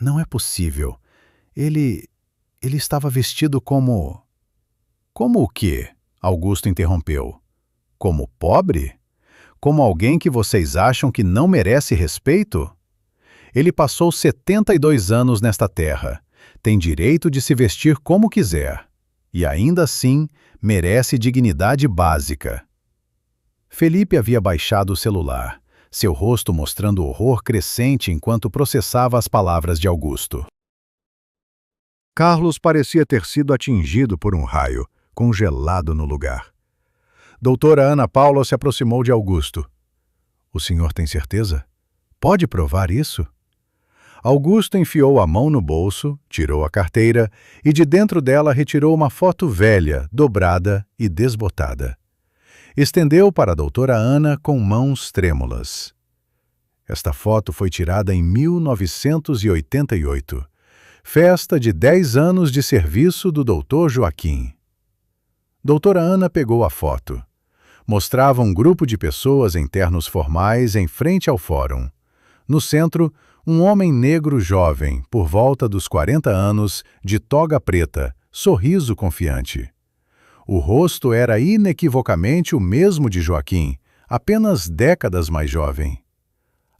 Não é possível. Ele estava vestido como... Como o quê? Augusto interrompeu. Como pobre? Como alguém que vocês acham que não merece respeito? Ele passou 72 anos nesta terra. Tem direito de se vestir como quiser. E ainda assim, merece dignidade básica. Felipe havia baixado o celular, seu rosto mostrando horror crescente enquanto processava as palavras de Augusto. Carlos parecia ter sido atingido por um raio, congelado no lugar. Doutora Ana Paula se aproximou de Augusto. O senhor tem certeza? Pode provar isso? Augusto enfiou a mão no bolso, tirou a carteira e de dentro dela retirou uma foto velha, dobrada e desbotada. Estendeu para a doutora Ana com mãos trêmulas. Esta foto foi tirada em 1988, festa de 10 anos de serviço do doutor Joaquim. Doutora Ana pegou a foto. Mostrava um grupo de pessoas em ternos formais em frente ao fórum. No centro, um homem negro jovem, por volta dos 40 anos, de toga preta, sorriso confiante. O rosto era inequivocamente o mesmo de Joaquim, apenas décadas mais jovem.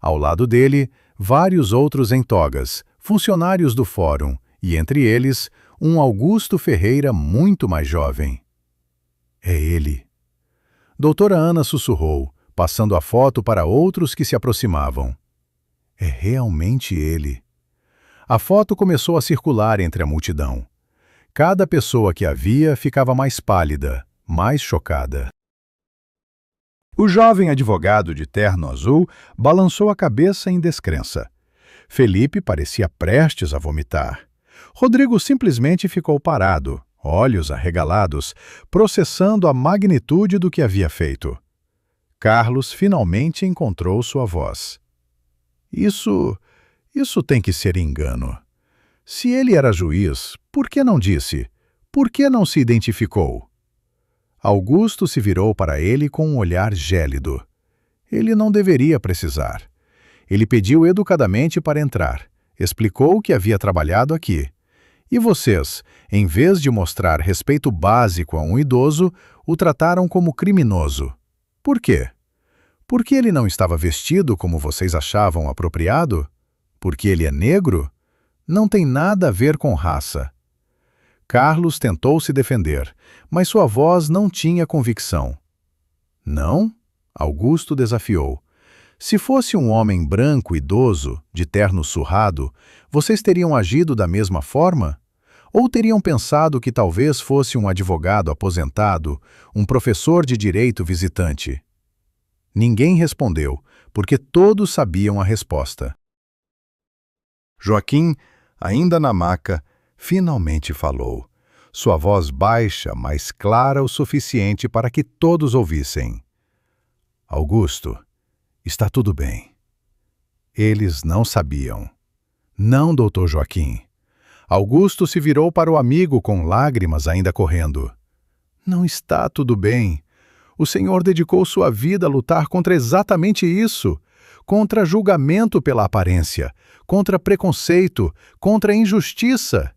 Ao lado dele, vários outros em togas, funcionários do fórum, e entre eles, um Augusto Ferreira muito mais jovem. É ele. Doutora Ana sussurrou, passando a foto para outros que se aproximavam. É realmente ele. A foto começou a circular entre a multidão. Cada pessoa que a via ficava mais pálida, mais chocada. O jovem advogado de terno azul balançou a cabeça em descrença. Felipe parecia prestes a vomitar. Rodrigo simplesmente ficou parado, olhos arregalados, processando a magnitude do que havia feito. Carlos finalmente encontrou sua voz. Isso tem que ser engano. Se ele era juiz, Por que não disse? Por que não se identificou? Augusto se virou para ele com um olhar gélido. Ele não deveria precisar. Ele pediu educadamente para entrar, explicou que havia trabalhado aqui. E vocês, em vez de mostrar respeito básico a um idoso, o trataram como criminoso. Por quê? Porque ele não estava vestido como vocês achavam apropriado? Porque ele é negro? Não tem nada a ver com raça. Carlos tentou se defender, mas sua voz não tinha convicção. Não? Augusto desafiou. Se fosse um homem branco idoso, de terno surrado, vocês teriam agido da mesma forma? Ou teriam pensado que talvez fosse um advogado aposentado, um professor de direito visitante? Ninguém respondeu, porque todos sabiam a resposta. Joaquim, ainda na maca, finalmente falou. Sua voz baixa, mas clara o suficiente para que todos ouvissem. Augusto, está tudo bem. Eles não sabiam. Não, doutor Joaquim. Augusto se virou para o amigo com lágrimas ainda correndo. Não está tudo bem. O senhor dedicou sua vida a lutar contra exatamente isso. Contra julgamento pela aparência, contra preconceito, contra injustiça.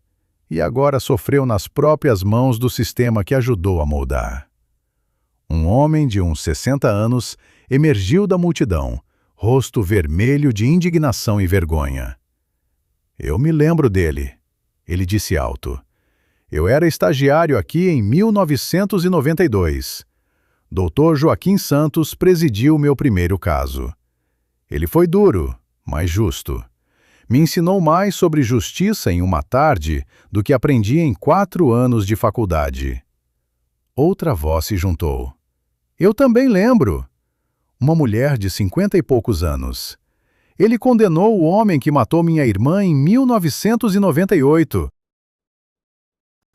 E agora sofreu nas próprias mãos do sistema que ajudou a moldar. Um homem de uns 60 anos emergiu da multidão, rosto vermelho de indignação e vergonha. Eu me lembro dele, ele disse alto. Eu era estagiário aqui em 1992. Dr. Joaquim Santos presidiu meu primeiro caso. Ele foi duro, mas justo. Me ensinou mais sobre justiça em uma tarde do que aprendi em 4 anos de faculdade. Outra voz se juntou. Eu também lembro. Uma mulher de 50 e poucos anos. Ele condenou o homem que matou minha irmã em 1998.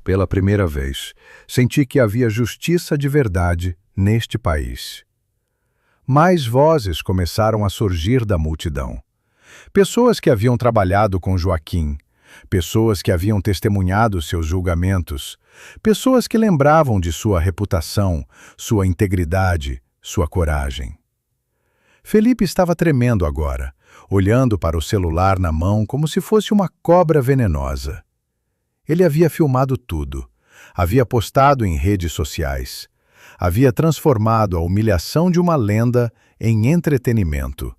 Pela primeira vez, senti que havia justiça de verdade neste país. Mais vozes começaram a surgir da multidão. Pessoas que haviam trabalhado com Joaquim, pessoas que haviam testemunhado seus julgamentos, pessoas que lembravam de sua reputação, sua integridade, sua coragem. Felipe estava tremendo agora, olhando para o celular na mão como se fosse uma cobra venenosa. Ele havia filmado tudo, havia postado em redes sociais, havia transformado a humilhação de uma lenda em entretenimento.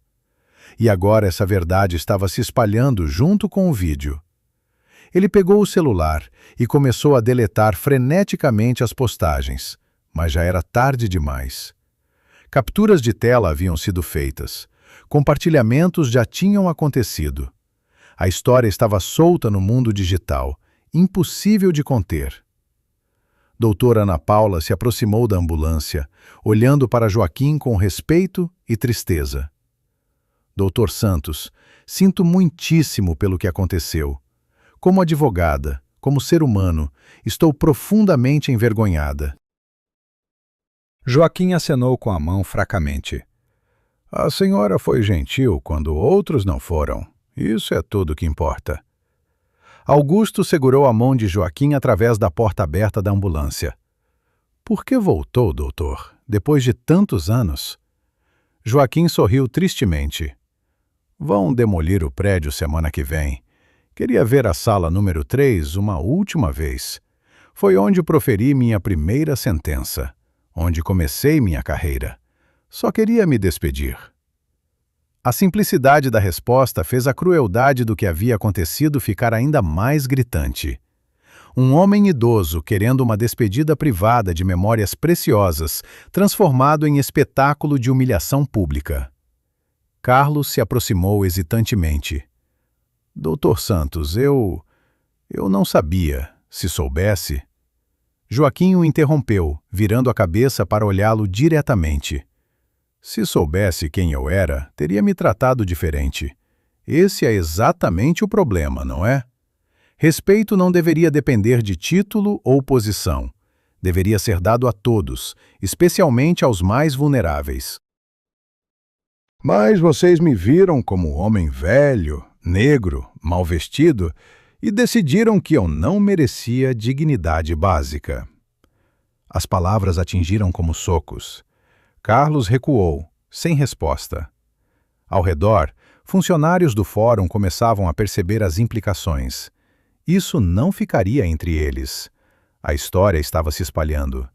E agora essa verdade estava se espalhando junto com o vídeo. Ele pegou o celular e começou a deletar freneticamente as postagens, mas já era tarde demais. Capturas de tela haviam sido feitas. Compartilhamentos já tinham acontecido. A história estava solta no mundo digital, impossível de conter. Doutora Ana Paula se aproximou da ambulância, olhando para Joaquim com respeito e tristeza. Doutor Santos, sinto muitíssimo pelo que aconteceu. Como advogada, como ser humano, estou profundamente envergonhada. Joaquim acenou com a mão fracamente. A senhora foi gentil quando outros não foram. Isso é tudo que importa. Augusto segurou a mão de Joaquim através da porta aberta da ambulância. Por que voltou, doutor, depois de tantos anos? Joaquim sorriu tristemente. Vão demolir o prédio semana que vem. Queria ver a sala número 3 uma última vez. Foi onde proferi minha primeira sentença, onde comecei minha carreira. Só queria me despedir. A simplicidade da resposta fez a crueldade do que havia acontecido ficar ainda mais gritante. Um homem idoso querendo uma despedida privada de memórias preciosas, transformado em espetáculo de humilhação pública. Carlos se aproximou hesitantemente. Doutor Santos, eu não sabia. Se soubesse... Joaquim o interrompeu, virando a cabeça para olhá-lo diretamente. Se soubesse quem eu era, teria me tratado diferente. Esse é exatamente o problema, não é? Respeito não deveria depender de título ou posição. Deveria ser dado a todos, especialmente aos mais vulneráveis. Mas vocês me viram como homem velho, negro, mal vestido, e decidiram que eu não merecia dignidade básica. As palavras atingiram como socos. Carlos recuou, sem resposta. Ao redor, funcionários do fórum começavam a perceber as implicações. Isso não ficaria entre eles. A história estava se espalhando,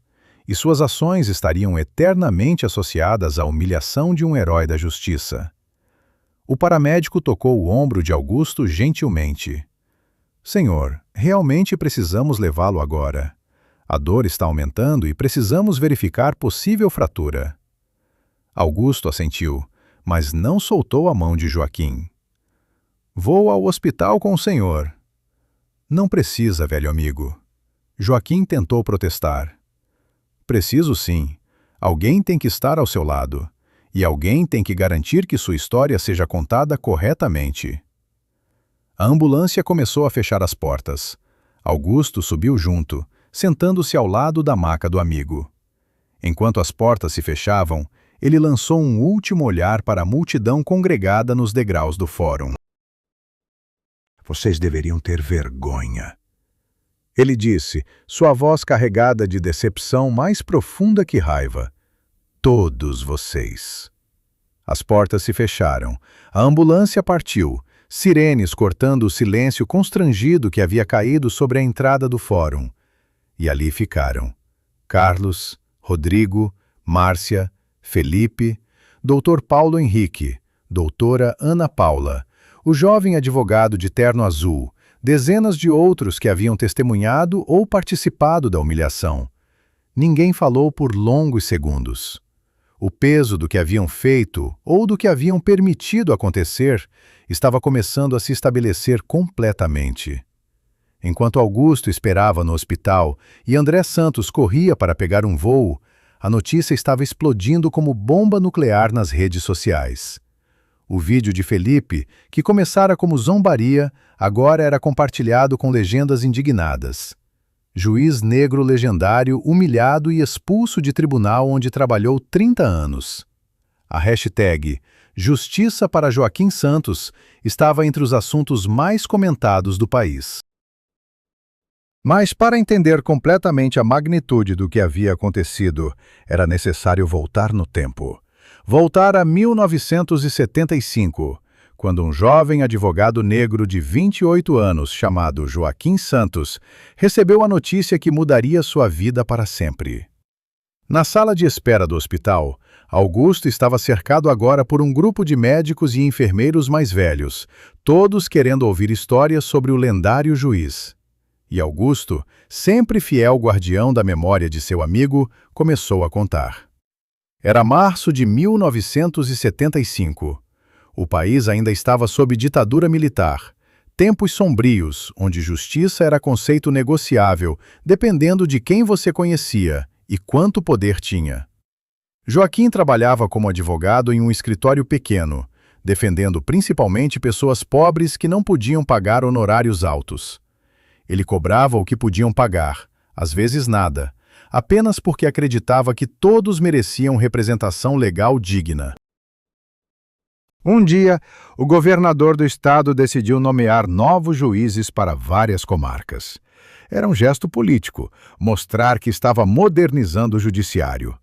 e suas ações estariam eternamente associadas à humilhação de um herói da justiça. O paramédico tocou o ombro de Augusto gentilmente. Senhor, realmente precisamos levá-lo agora. A dor está aumentando e precisamos verificar possível fratura. Augusto assentiu, mas não soltou a mão de Joaquim. Vou ao hospital com o senhor. Não precisa, velho amigo. Joaquim tentou protestar. Preciso sim. Alguém tem que estar ao seu lado. E alguém tem que garantir que sua história seja contada corretamente. A ambulância começou a fechar as portas. Augusto subiu junto, sentando-se ao lado da maca do amigo. Enquanto as portas se fechavam, ele lançou um último olhar para a multidão congregada nos degraus do fórum. Vocês deveriam ter vergonha. Ele disse, sua voz carregada de decepção mais profunda que raiva. Todos vocês. As portas se fecharam. A ambulância partiu, sirenes cortando o silêncio constrangido que havia caído sobre a entrada do fórum. E ali ficaram. Carlos, Rodrigo, Márcia, Felipe, Dr. Paulo Henrique, doutora Ana Paula, o jovem advogado de terno azul, dezenas de outros que haviam testemunhado ou participado da humilhação. Ninguém falou por longos segundos. O peso do que haviam feito ou do que haviam permitido acontecer estava começando a se estabelecer completamente. Enquanto Augusto esperava no hospital e André Santos corria para pegar um voo, a notícia estava explodindo como bomba nuclear nas redes sociais. O vídeo de Felipe, que começara como zombaria, agora era compartilhado com legendas indignadas. Juiz negro legendário humilhado e expulso de tribunal onde trabalhou 30 anos. A hashtag Justiça para Joaquim Santos estava entre os assuntos mais comentados do país. Mas para entender completamente a magnitude do que havia acontecido, era necessário voltar no tempo. Voltar a 1975, quando um jovem advogado negro de 28 anos, chamado Joaquim Santos, recebeu a notícia que mudaria sua vida para sempre. Na sala de espera do hospital, Augusto estava cercado agora por um grupo de médicos e enfermeiros mais velhos, todos querendo ouvir histórias sobre o lendário juiz. E Augusto, sempre fiel guardião da memória de seu amigo, começou a contar. Era março de 1975. O país ainda estava sob ditadura militar. Tempos sombrios, onde justiça era conceito negociável, dependendo de quem você conhecia e quanto poder tinha. Joaquim trabalhava como advogado em um escritório pequeno, defendendo principalmente pessoas pobres que não podiam pagar honorários altos. Ele cobrava o que podiam pagar, às vezes nada, apenas porque acreditava que todos mereciam representação legal digna. Um dia, o governador do estado decidiu nomear novos juízes para várias comarcas. Era um gesto político, mostrar que estava modernizando o judiciário.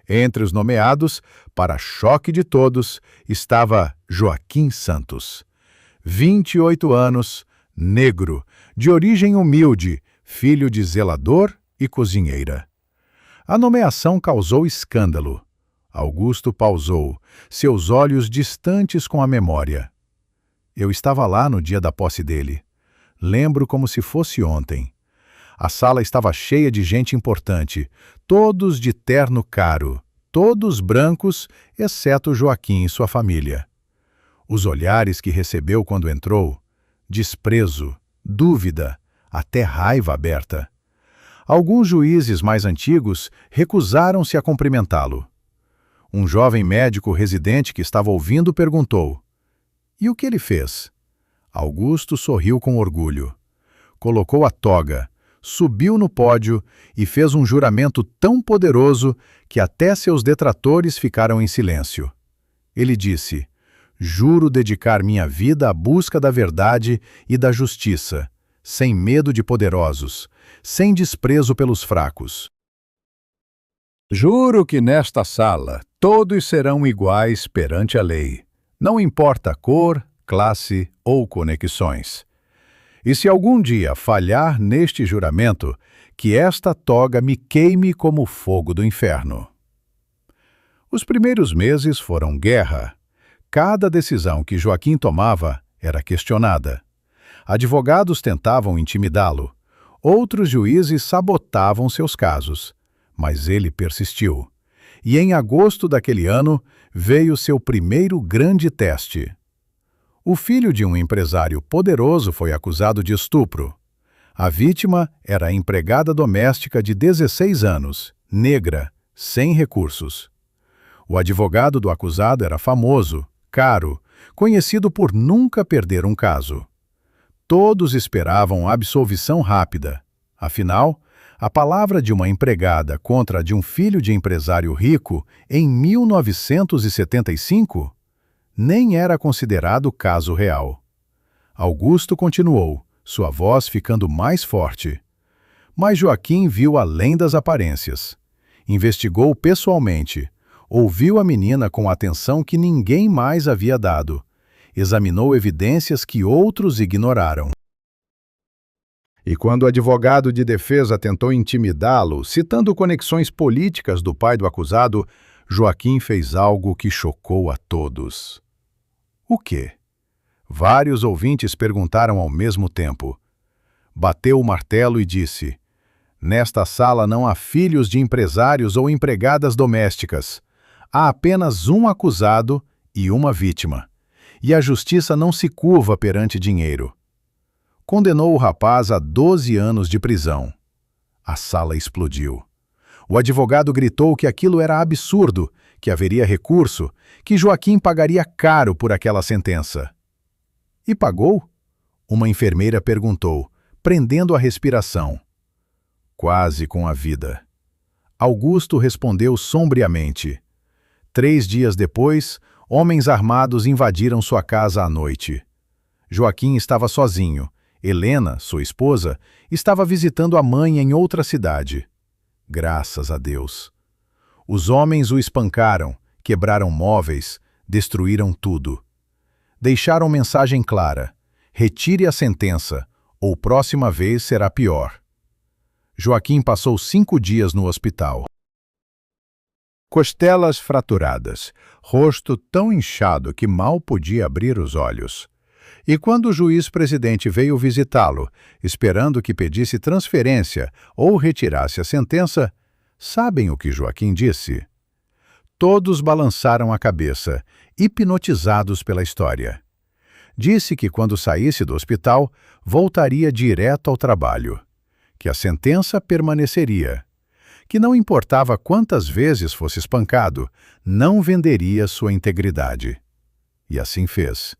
Entre os nomeados, para choque de todos, estava Joaquim Santos. 28 anos, negro, de origem humilde, filho de zelador e cozinheira. A nomeação causou escândalo. Augusto pausou, seus olhos distantes com a memória. Eu estava lá no dia da posse dele. Lembro como se fosse ontem. A sala estava cheia de gente importante, todos de terno caro, todos brancos, exceto Joaquim e sua família. Os olhares que recebeu quando entrou, desprezo, dúvida, até raiva aberta. Alguns juízes mais antigos recusaram-se a cumprimentá-lo. Um jovem médico residente que estava ouvindo perguntou: "E o que ele fez?" Augusto sorriu com orgulho. Colocou a toga, subiu no pódio e fez um juramento tão poderoso que até seus detratores ficaram em silêncio. Ele disse: "Juro dedicar minha vida à busca da verdade e da justiça, sem medo de poderosos, sem desprezo pelos fracos. Juro que nesta sala todos serão iguais perante a lei, não importa a cor, classe ou conexões. E se algum dia falhar neste juramento, que esta toga me queime como o fogo do inferno. Os primeiros meses foram guerra. Cada decisão que Joaquim tomava era questionada. Advogados tentavam intimidá-lo. Outros juízes sabotavam seus casos. Mas ele persistiu. E em agosto daquele ano veio seu primeiro grande teste. O filho de um empresário poderoso foi acusado de estupro. A vítima era a empregada doméstica de 16 anos, negra, sem recursos. O advogado do acusado era famoso, caro, conhecido por nunca perder um caso. Todos esperavam absolvição rápida. Afinal, a palavra de uma empregada contra a de um filho de empresário rico em 1975 nem era considerado caso real. Augusto continuou, sua voz ficando mais forte. Mas Joaquim viu além das aparências. Investigou pessoalmente, ouviu a menina com atenção que ninguém mais havia dado, examinou evidências que outros ignoraram. E quando o advogado de defesa tentou intimidá-lo, citando conexões políticas do pai do acusado, Joaquim fez algo que chocou a todos. O quê? Vários ouvintes perguntaram ao mesmo tempo. Bateu o martelo e disse: "Nesta sala não há filhos de empresários ou empregadas domésticas. Há apenas um acusado e uma vítima. E a justiça não se curva perante dinheiro." Condenou o rapaz a 12 anos de prisão. A sala explodiu. O advogado gritou que aquilo era absurdo, que haveria recurso, que Joaquim pagaria caro por aquela sentença. E pagou? Uma enfermeira perguntou, prendendo a respiração. Quase com a vida. Augusto respondeu sombriamente. 3 dias depois, homens armados invadiram sua casa à noite. Joaquim estava sozinho. Helena, sua esposa, estava visitando a mãe em outra cidade. Graças a Deus. Os homens o espancaram, quebraram móveis, destruíram tudo. Deixaram mensagem clara: retire a sentença, ou próxima vez será pior. Joaquim passou 5 dias no hospital. Costelas fraturadas, rosto tão inchado que mal podia abrir os olhos. E quando o juiz-presidente veio visitá-lo, esperando que pedisse transferência ou retirasse a sentença, sabem o que Joaquim disse? Todos balançaram a cabeça, hipnotizados pela história. Disse que quando saísse do hospital, voltaria direto ao trabalho, que a sentença permaneceria, que não importava quantas vezes fosse espancado, não venderia sua integridade. E assim fez.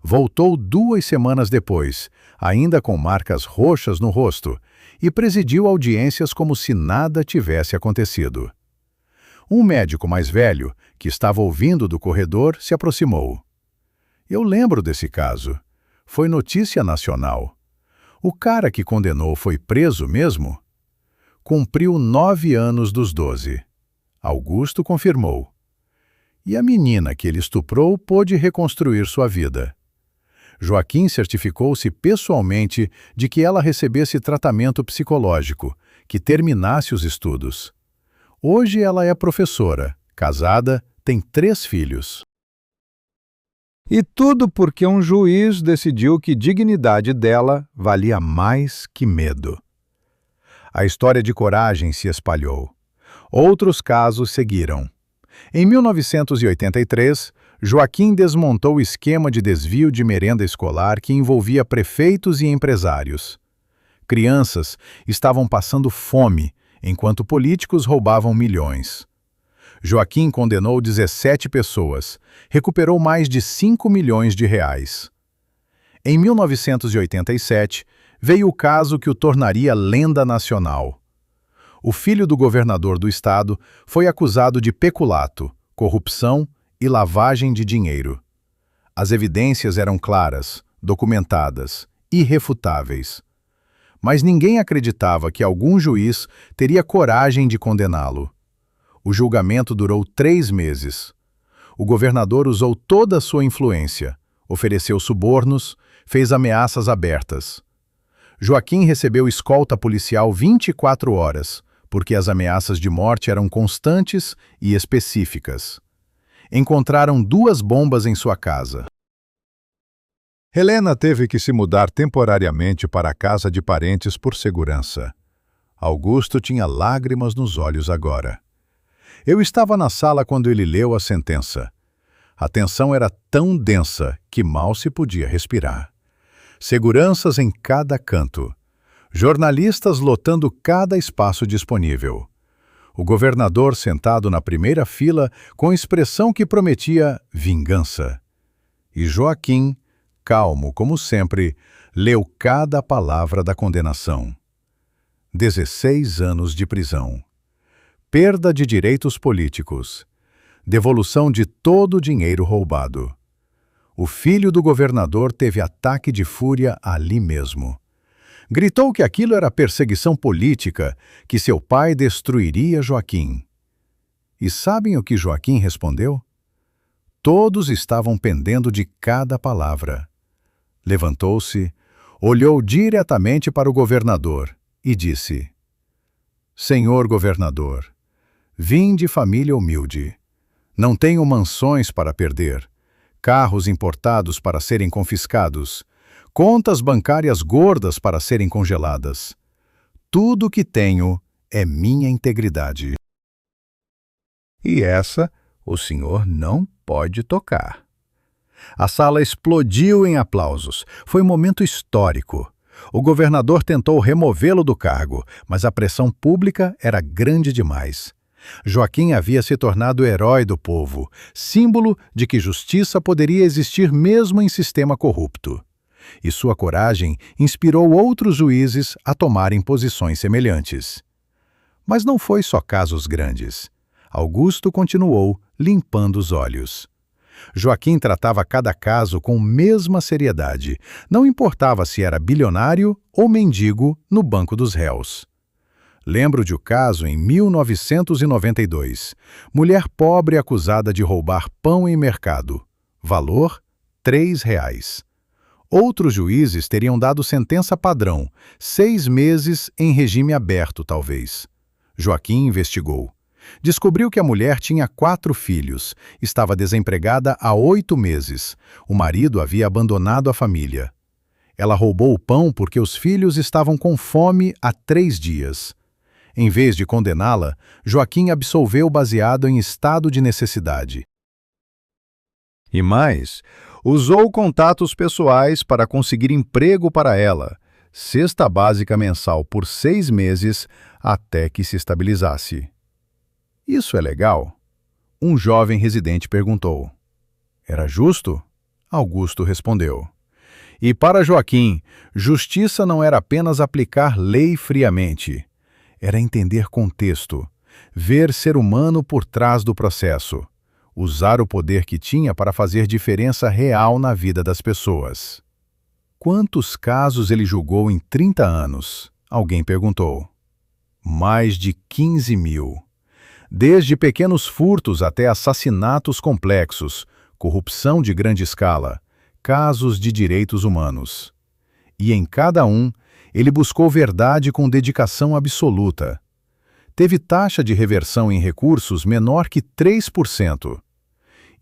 Voltou 2 semanas depois, ainda com marcas roxas no rosto, e presidiu audiências como se nada tivesse acontecido. Um médico mais velho, que estava ouvindo do corredor, se aproximou. Eu lembro desse caso. Foi notícia nacional. O cara que condenou foi preso mesmo? Cumpriu 9 anos dos 12. Augusto confirmou. E a menina que ele estuprou pôde reconstruir sua vida. Joaquim certificou-se pessoalmente de que ela recebesse tratamento psicológico, que terminasse os estudos. Hoje ela é professora, casada, tem 3 filhos. E tudo porque um juiz decidiu que dignidade dela valia mais que medo. A história de coragem se espalhou. Outros casos seguiram. Em 1983, Joaquim desmontou o esquema de desvio de merenda escolar que envolvia prefeitos e empresários. Crianças estavam passando fome, enquanto políticos roubavam milhões. Joaquim condenou 17 pessoas, recuperou mais de 5 milhões de reais. Em 1987, veio o caso que o tornaria lenda nacional. O filho do governador do estado foi acusado de peculato, corrupção e lavagem de dinheiro. As evidências eram claras, documentadas, irrefutáveis. mas ninguém acreditava que algum juiz teria coragem de condená-lo. O julgamento durou 3 meses. O governador usou toda a sua influência, ofereceu subornos, fez ameaças abertas. Joaquim recebeu escolta policial 24 horas, porque as ameaças de morte eram constantes e específicas. Encontraram 2 bombas em sua casa. Helena teve que se mudar temporariamente para a casa de parentes por segurança. Augusto tinha lágrimas nos olhos agora. Eu estava na sala quando ele leu a sentença. A tensão era tão densa que mal se podia respirar. Seguranças em cada canto. Jornalistas lotando cada espaço disponível. O governador sentado na primeira fila com expressão que prometia vingança. E Joaquim, calmo como sempre, leu cada palavra da condenação. 16 anos de prisão. Perda de direitos políticos. Devolução de todo o dinheiro roubado. O filho do governador teve ataque de fúria ali mesmo. Gritou que aquilo era perseguição política, que seu pai destruiria Joaquim. E sabem o que Joaquim respondeu? Todos estavam pendendo de cada palavra. Levantou-se, olhou diretamente para o governador e disse: Senhor governador, vim de família humilde. Não tenho mansões para perder, carros importados para serem confiscados, contas bancárias gordas para serem congeladas. Tudo o que tenho é minha integridade. E essa o senhor não pode tocar. A sala explodiu em aplausos. Foi um momento histórico. O governador tentou removê-lo do cargo, mas a pressão pública era grande demais. Joaquim havia se tornado o herói do povo, símbolo de que justiça poderia existir mesmo em sistema corrupto. E sua coragem inspirou outros juízes a tomarem posições semelhantes. Mas não foi só casos grandes. Augusto continuou limpando os olhos. Joaquim tratava cada caso com a mesma seriedade, não importava se era bilionário ou mendigo no banco dos réus. Lembro de um caso em 1992. Mulher pobre acusada de roubar pão em mercado. Valor: R$3. Outros juízes teriam dado sentença padrão, 6 meses em regime aberto, talvez. Joaquim investigou. Descobriu que a mulher tinha 4 filhos, estava desempregada há 8 meses. O marido havia abandonado a família. Ela roubou o pão porque os filhos estavam com fome há 3 dias. Em vez de condená-la, Joaquim absolveu baseado em estado de necessidade. E mais, usou contatos pessoais para conseguir emprego para ela, cesta básica mensal por 6 meses até que se estabilizasse. Isso é legal? Um jovem residente perguntou. Era justo? Augusto respondeu. E para Joaquim, justiça não era apenas aplicar lei friamente. Era entender contexto, ver ser humano por trás do processo, usar o poder que tinha para fazer diferença real na vida das pessoas. Quantos casos ele julgou em 30 anos? Alguém perguntou. Mais de 15 mil. Desde pequenos furtos até assassinatos complexos, corrupção de grande escala, casos de direitos humanos. E em cada um, ele buscou verdade com dedicação absoluta. Teve taxa de reversão em recursos menor que 3%.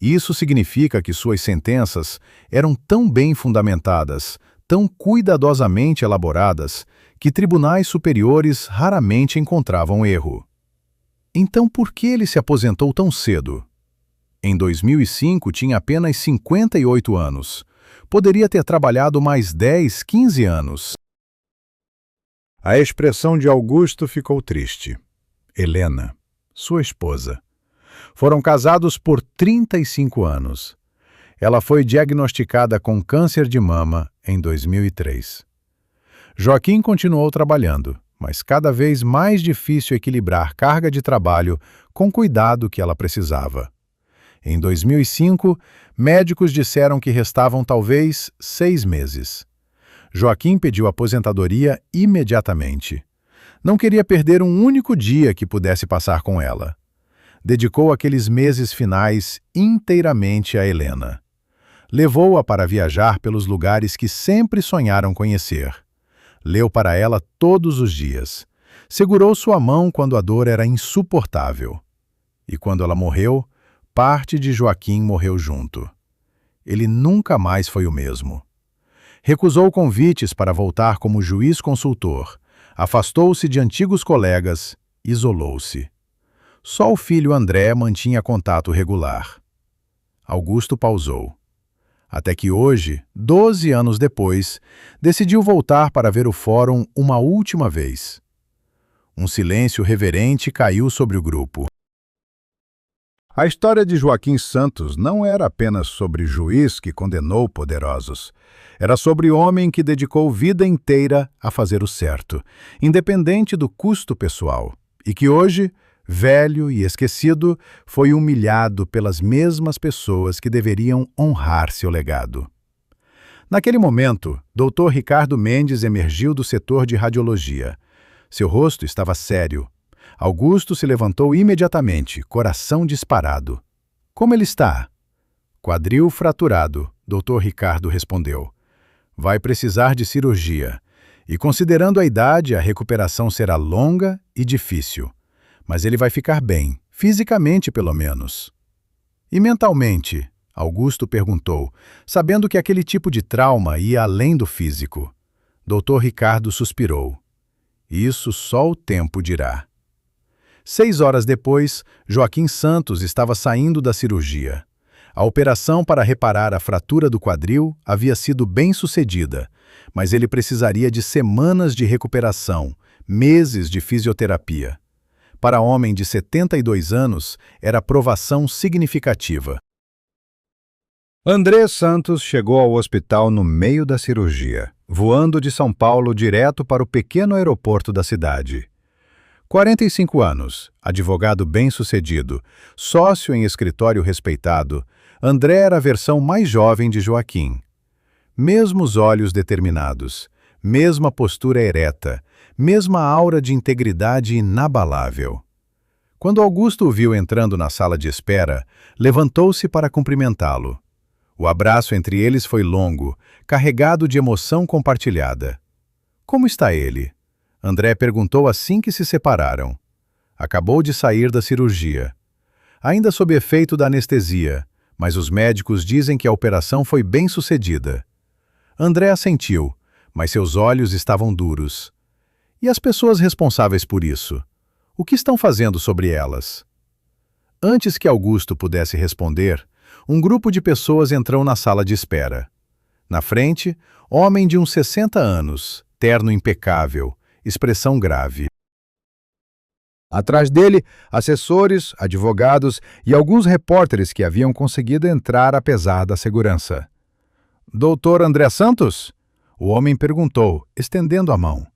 Isso significa que suas sentenças eram tão bem fundamentadas, tão cuidadosamente elaboradas, que tribunais superiores raramente encontravam erro. Então por que ele se aposentou tão cedo? Em 2005 tinha apenas 58 anos. Poderia ter trabalhado mais 10, 15 anos. A expressão de Augusto ficou triste. Helena, sua esposa. Foram casados por 35 anos. Ela foi diagnosticada com câncer de mama em 2003. Joaquim continuou trabalhando, mas cada vez mais difícil equilibrar carga de trabalho com o cuidado que ela precisava. Em 2005, médicos disseram que restavam talvez 6 meses. Joaquim pediu aposentadoria imediatamente. Não queria perder um único dia que pudesse passar com ela. Dedicou aqueles meses finais inteiramente a Helena. Levou-a para viajar pelos lugares que sempre sonharam conhecer. Leu para ela todos os dias. Segurou sua mão quando a dor era insuportável. E quando ela morreu, parte de Joaquim morreu junto. Ele nunca mais foi o mesmo. Recusou convites para voltar como juiz consultor. Afastou-se de antigos colegas, isolou-se. Só o filho André mantinha contato regular. Augusto pausou. Até que hoje, 12 anos depois, decidiu voltar para ver o fórum uma última vez. Um silêncio reverente caiu sobre o grupo. A história de Joaquim Santos não era apenas sobre juiz que condenou poderosos. Era sobre homem que dedicou vida inteira a fazer o certo, independente do custo pessoal, e que hoje, velho e esquecido, foi humilhado pelas mesmas pessoas que deveriam honrar seu legado. Naquele momento, Dr. Ricardo Mendes emergiu do setor de radiologia. Seu rosto estava sério. Augusto se levantou imediatamente, coração disparado. — Como ele está? — Quadril fraturado, Dr. Ricardo respondeu. — Vai precisar de cirurgia. E considerando a idade, a recuperação será longa e difícil. Mas ele vai ficar bem, fisicamente pelo menos. — E mentalmente? Augusto perguntou, sabendo que aquele tipo de trauma ia além do físico. Dr. Ricardo suspirou. — Isso só o tempo dirá. 6 horas depois, Joaquim Santos estava saindo da cirurgia. A operação para reparar a fratura do quadril havia sido bem-sucedida, mas ele precisaria de semanas de recuperação, meses de fisioterapia. Para homem de 72 anos, era provação significativa. André Santos chegou ao hospital no meio da cirurgia, voando de São Paulo direto para o pequeno aeroporto da cidade. 45 anos, advogado bem-sucedido, sócio em escritório respeitado, André era a versão mais jovem de Joaquim. Mesmos olhos determinados, mesma postura ereta, mesma aura de integridade inabalável. Quando Augusto o viu entrando na sala de espera, levantou-se para cumprimentá-lo. O abraço entre eles foi longo, carregado de emoção compartilhada. — Como está ele? André perguntou assim que se separaram. Acabou de sair da cirurgia. Ainda sob efeito da anestesia, mas os médicos dizem que a operação foi bem-sucedida. André assentiu, mas seus olhos estavam duros. E as pessoas responsáveis por isso? O que estão fazendo sobre elas? Antes que Augusto pudesse responder, um grupo de pessoas entrou na sala de espera. Na frente, homem de uns 60 anos, terno impecável, expressão grave. Atrás dele, assessores, advogados e alguns repórteres que haviam conseguido entrar apesar da segurança. — Doutor André Santos? O homem perguntou, estendendo a mão.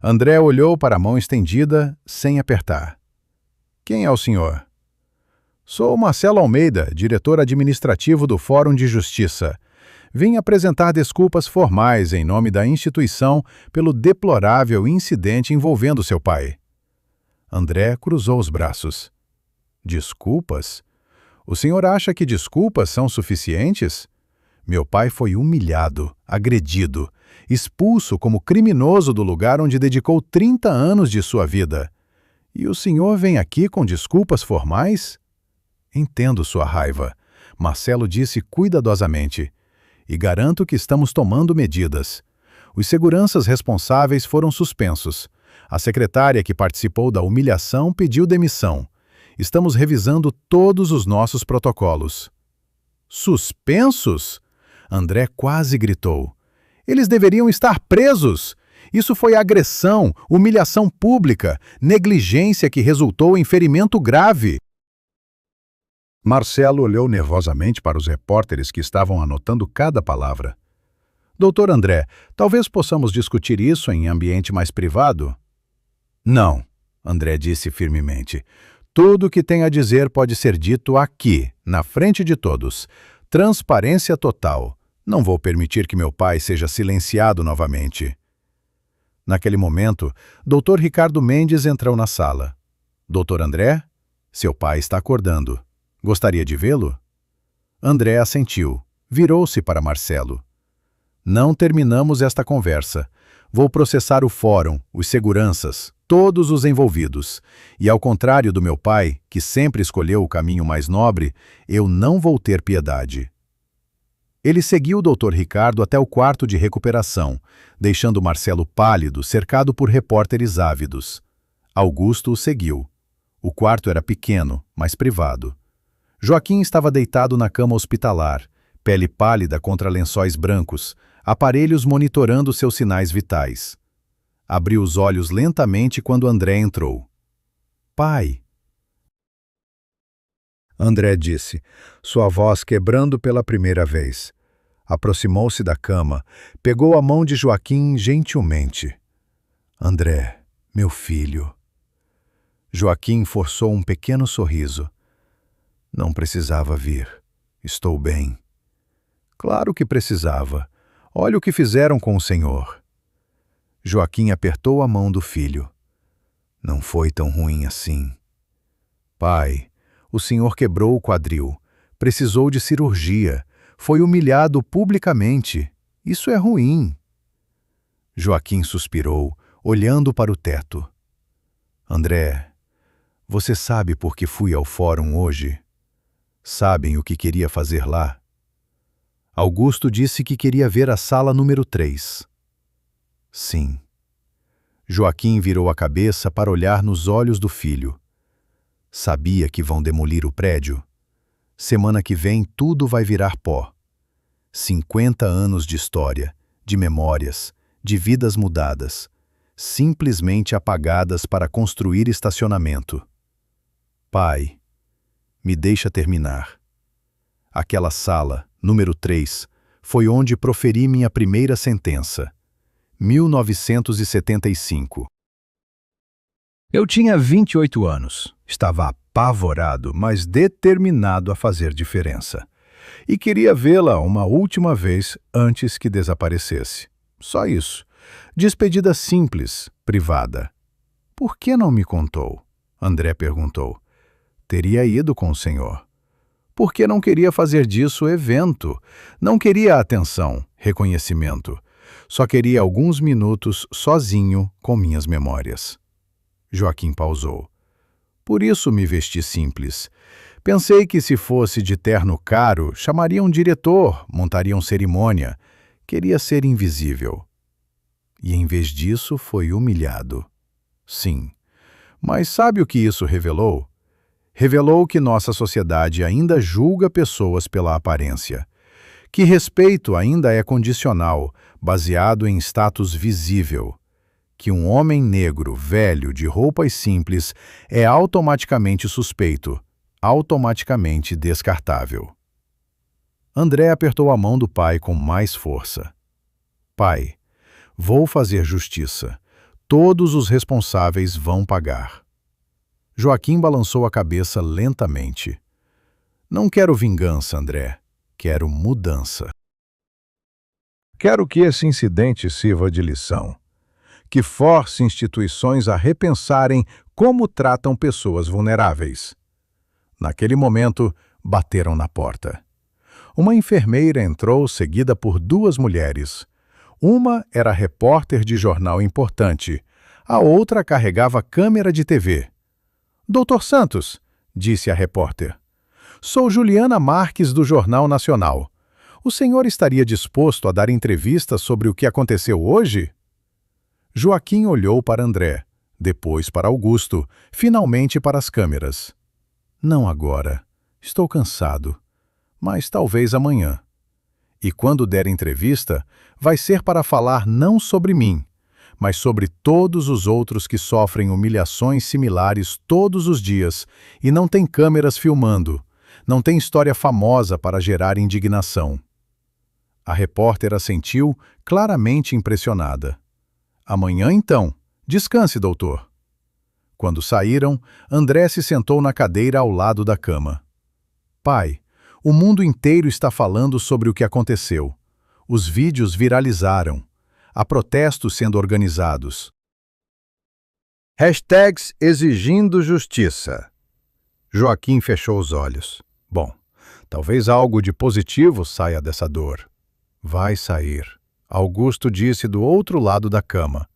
André olhou para a mão estendida, sem apertar. — Quem é o senhor? — Sou Marcelo Almeida, diretor administrativo do Fórum de Justiça. Vim apresentar desculpas formais em nome da instituição pelo deplorável incidente envolvendo seu pai. André cruzou os braços. Desculpas? O senhor acha que desculpas são suficientes? Meu pai foi humilhado, agredido, expulso como criminoso do lugar onde dedicou 30 anos de sua vida. E o senhor vem aqui com desculpas formais? Entendo sua raiva, Marcelo disse cuidadosamente. E garanto que estamos tomando medidas. Os seguranças responsáveis foram suspensos. A secretária que participou da humilhação pediu demissão. Estamos revisando todos os nossos protocolos. Suspensos? André quase gritou. Eles deveriam estar presos! Isso foi agressão, humilhação pública, negligência que resultou em ferimento grave. Marcelo olhou nervosamente para os repórteres que estavam anotando cada palavra. — Doutor André, talvez possamos discutir isso em ambiente mais privado? — Não, André disse firmemente. Tudo o que tem a dizer pode ser dito aqui, na frente de todos. Transparência total. Não vou permitir que meu pai seja silenciado novamente. Naquele momento, Dr. Ricardo Mendes entrou na sala. Dr. André, seu pai está acordando. Gostaria de vê-lo? André assentiu. Virou-se para Marcelo. Não terminamos esta conversa. Vou processar o fórum, os seguranças, todos os envolvidos. E ao contrário do meu pai, que sempre escolheu o caminho mais nobre, eu não vou ter piedade. Ele seguiu o Dr. Ricardo até o quarto de recuperação, deixando Marcelo pálido, cercado por repórteres ávidos. Augusto o seguiu. O quarto era pequeno, mas privado. Joaquim estava deitado na cama hospitalar, pele pálida contra lençóis brancos, aparelhos monitorando seus sinais vitais. Abriu os olhos lentamente quando André entrou. Pai! André disse, sua voz quebrando pela primeira vez. Aproximou-se da cama, pegou a mão de Joaquim gentilmente. André, meu filho. Joaquim forçou um pequeno sorriso. Não precisava vir. Estou bem. Claro que precisava. Olha o que fizeram com o senhor. Joaquim apertou a mão do filho. Não foi tão ruim assim. Pai, o senhor quebrou o quadril, precisou de cirurgia, foi humilhado publicamente. Isso é ruim. Joaquim suspirou, olhando para o teto. André, você sabe por que fui ao fórum hoje? Sabem o que queria fazer lá? Augusto disse que queria ver a sala número 3. Sim. Joaquim virou a cabeça para olhar nos olhos do filho. Sabia que vão demolir o prédio? Semana que vem tudo vai virar pó. 50 anos de história, de memórias, de vidas mudadas, simplesmente apagadas para construir estacionamento. Pai, me deixa terminar. Aquela sala, número 3, foi onde proferi minha primeira sentença. 1975. Eu tinha 28 anos. Estava apavorado, mas determinado a fazer diferença. E queria vê-la uma última vez antes que desaparecesse. Só isso. Despedida simples, privada. Por que não me contou? André perguntou. Teria ido com o senhor. Porque não queria fazer disso evento. Não queria atenção, reconhecimento. Só queria alguns minutos sozinho com minhas memórias. Joaquim pausou. Por isso me vesti simples. Pensei que se fosse de terno caro, chamaria um diretor, montariam cerimônia. Queria ser invisível. E em vez disso foi humilhado. Sim. Mas sabe o que isso revelou? Revelou que nossa sociedade ainda julga pessoas pela aparência. Que respeito ainda é condicional, baseado em status visível. Que um homem negro, velho, de roupas simples, é automaticamente suspeito, automaticamente descartável. André apertou a mão do pai com mais força. Pai, vou fazer justiça. Todos os responsáveis vão pagar. Joaquim balançou a cabeça lentamente. Não quero vingança, André. Quero mudança. Quero que esse incidente sirva de lição. Que force instituições a repensarem como tratam pessoas vulneráveis. Naquele momento, bateram na porta. Uma enfermeira entrou, seguida por 2 mulheres. Uma era repórter de jornal importante. A outra carregava câmera de TV. Doutor Santos, disse a repórter. Sou Juliana Marques do Jornal Nacional. O senhor estaria disposto a dar entrevista sobre o que aconteceu hoje? Joaquim olhou para André, depois para Augusto, finalmente para as câmeras. Não agora. Estou cansado. Mas talvez amanhã. E quando der entrevista, vai ser para falar não sobre mim, mas sobre todos os outros que sofrem humilhações similares todos os dias e não tem câmeras filmando, não tem história famosa para gerar indignação. A repórter assentiu, claramente impressionada. Amanhã, então. Descanse, doutor. Quando saíram, André se sentou na cadeira ao lado da cama. Pai, o mundo inteiro está falando sobre o que aconteceu. Os vídeos viralizaram. Há protestos sendo organizados. Hashtags exigindo justiça. Joaquim fechou os olhos. Bom, talvez algo de positivo saia dessa dor. Vai sair, Augusto disse do outro lado da cama,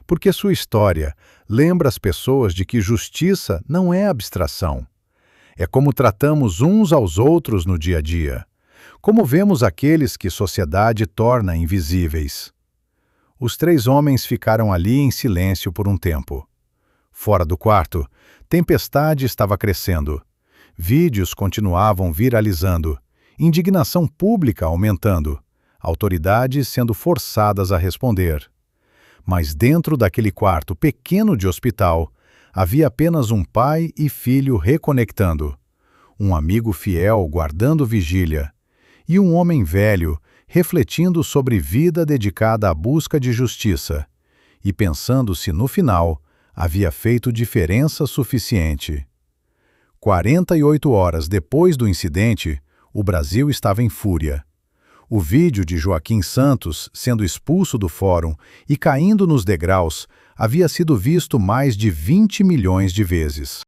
porque sua história lembra as pessoas de que justiça não é abstração. É como tratamos uns aos outros no dia a dia, como vemos aqueles que sociedade torna invisíveis. Os três homens ficaram ali em silêncio por um tempo. Fora do quarto, tempestade estava crescendo. Vídeos continuavam viralizando, indignação pública aumentando, autoridades sendo forçadas a responder. Mas dentro daquele quarto pequeno de hospital, havia apenas um pai e filho reconectando, um amigo fiel guardando vigília, e um homem velho refletindo sobre vida dedicada à busca de justiça, e pensando se no final havia feito diferença suficiente. 48 horas depois do incidente, o Brasil estava em fúria. O vídeo de Joaquim Santos sendo expulso do fórum e caindo nos degraus havia sido visto mais de 20 milhões de vezes.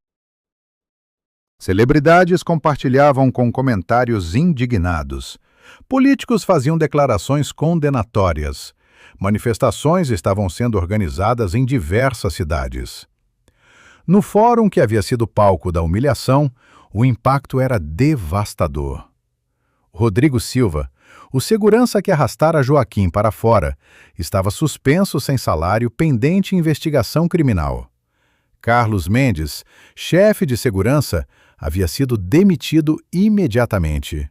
Celebridades compartilhavam com comentários indignados. Políticos faziam declarações condenatórias. Manifestações estavam sendo organizadas em diversas cidades. No fórum que havia sido palco da humilhação, o impacto era devastador. Rodrigo Silva, o segurança que arrastara Joaquim para fora, estava suspenso sem salário pendente investigação criminal. Carlos Mendes, chefe de segurança, havia sido demitido imediatamente.